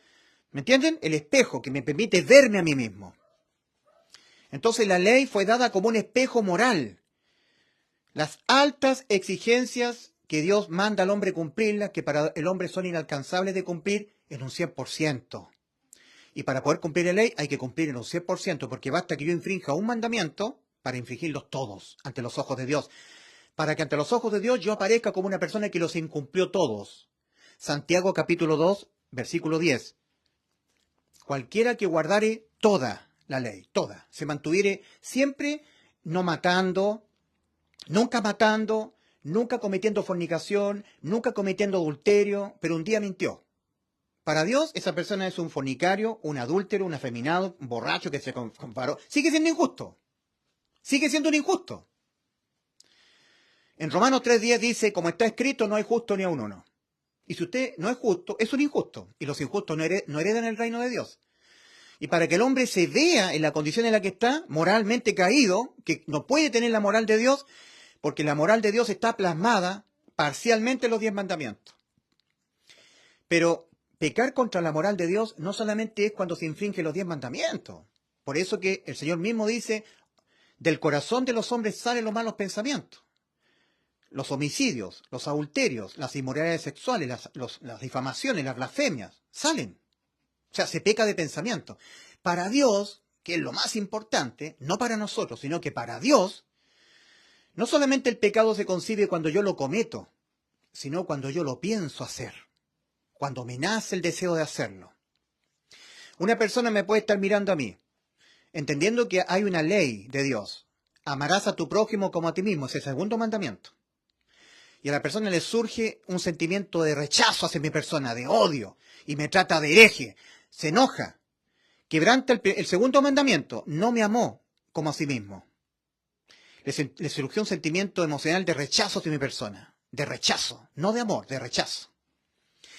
¿Me entienden? El espejo que me permite verme a mí mismo. Entonces la ley fue dada como un espejo moral. Las altas exigencias que Dios manda al hombre cumplirlas, que para el hombre son inalcanzables de cumplir, en un 100%. Y para poder cumplir la ley hay que cumplir en un 100%, porque basta que yo infrinja un mandamiento para infringirlos todos ante los ojos de Dios. Para que ante los ojos de Dios yo aparezca como una persona que los incumplió todos. Santiago capítulo 2, versículo 10. Cualquiera que guardare toda la ley, toda, se mantuviere siempre no matando, nunca cometiendo fornicación, nunca cometiendo adulterio, pero un día mintió. Para Dios, esa persona es un fornicario, un adúltero, un afeminado, un borracho que se comparó. Sigue siendo injusto. Sigue siendo un injusto. En Romanos 3:10 dice, como está escrito, no hay justo ni a uno. Y si usted no es justo, es un injusto. Y los injustos no heredan el reino de Dios. Y para que el hombre se vea en la condición en la que está, moralmente caído, que no puede tener la moral de Dios, porque la moral de Dios está plasmada parcialmente en los 10 mandamientos. Pero pecar contra la moral de Dios no solamente es cuando se infringen los 10 mandamientos. Por eso que el Señor mismo dice, del corazón de los hombres salen los malos pensamientos. Los homicidios, los adulterios, las inmoralidades sexuales, las difamaciones, las blasfemias, salen. O sea, se peca de pensamiento. Para Dios, que es lo más importante, no para nosotros, sino que para Dios, no solamente el pecado se concibe cuando yo lo cometo, sino cuando yo lo pienso hacer, cuando me nace el deseo de hacerlo. Una persona me puede estar mirando a mí, entendiendo que hay una ley de Dios. Amarás a tu prójimo como a ti mismo, es el segundo mandamiento. Y a la persona le surge un sentimiento de rechazo hacia mi persona, de odio, y me trata de hereje, se enoja, quebranta el segundo mandamiento, no me amó como a sí mismo. Le surgió un sentimiento emocional de rechazo hacia mi persona, de rechazo, no de amor, de rechazo.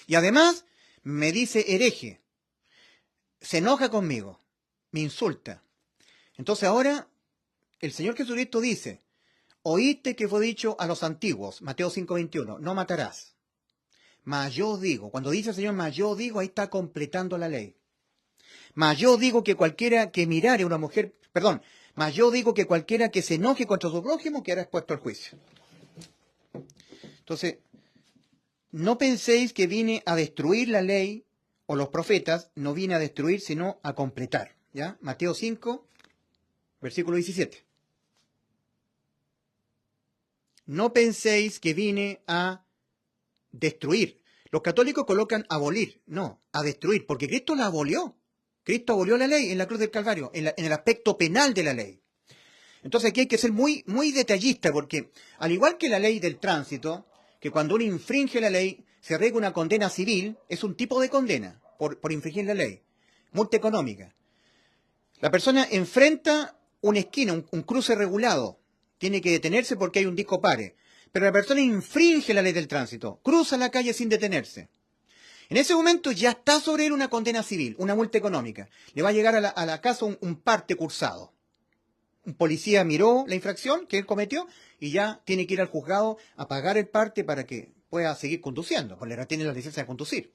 Y además me dice hereje, se enoja conmigo, me insulta. Entonces ahora el Señor Jesucristo dice, oíste que fue dicho a los antiguos, Mateo 5:21, no matarás. Mas yo os digo, cuando dice el Señor, mas yo os digo, ahí está completando la ley. Mas yo digo que cualquiera que mirare a una mujer, mas yo digo que cualquiera que se enoje contra su prójimo quedará expuesto al juicio. Entonces, no penséis que vine a destruir la ley o los profetas, no vine a destruir, sino a completar. ¿Ya? Mateo 5, versículo 17. No penséis que vine a destruir. Los católicos colocan abolir, no, a destruir, porque Cristo la abolió. Cristo abolió la ley en la cruz del Calvario, en el aspecto penal de la ley. Entonces aquí hay que ser muy, muy detallista, porque al igual que la ley del tránsito, que cuando uno infringe la ley, se rega una condena civil, es un tipo de condena por infringir la ley, multa económica. La persona enfrenta una esquina, un cruce regulado, tiene que detenerse porque hay un disco pare. Pero la persona infringe la ley del tránsito, cruza la calle sin detenerse. En ese momento ya está sobre él una condena civil, una multa económica. Le va a llegar a la casa un parte cursado. Un policía miró la infracción que él cometió y ya tiene que ir al juzgado a pagar el parte para que pueda seguir conduciendo, porque le retiene la licencia de conducir.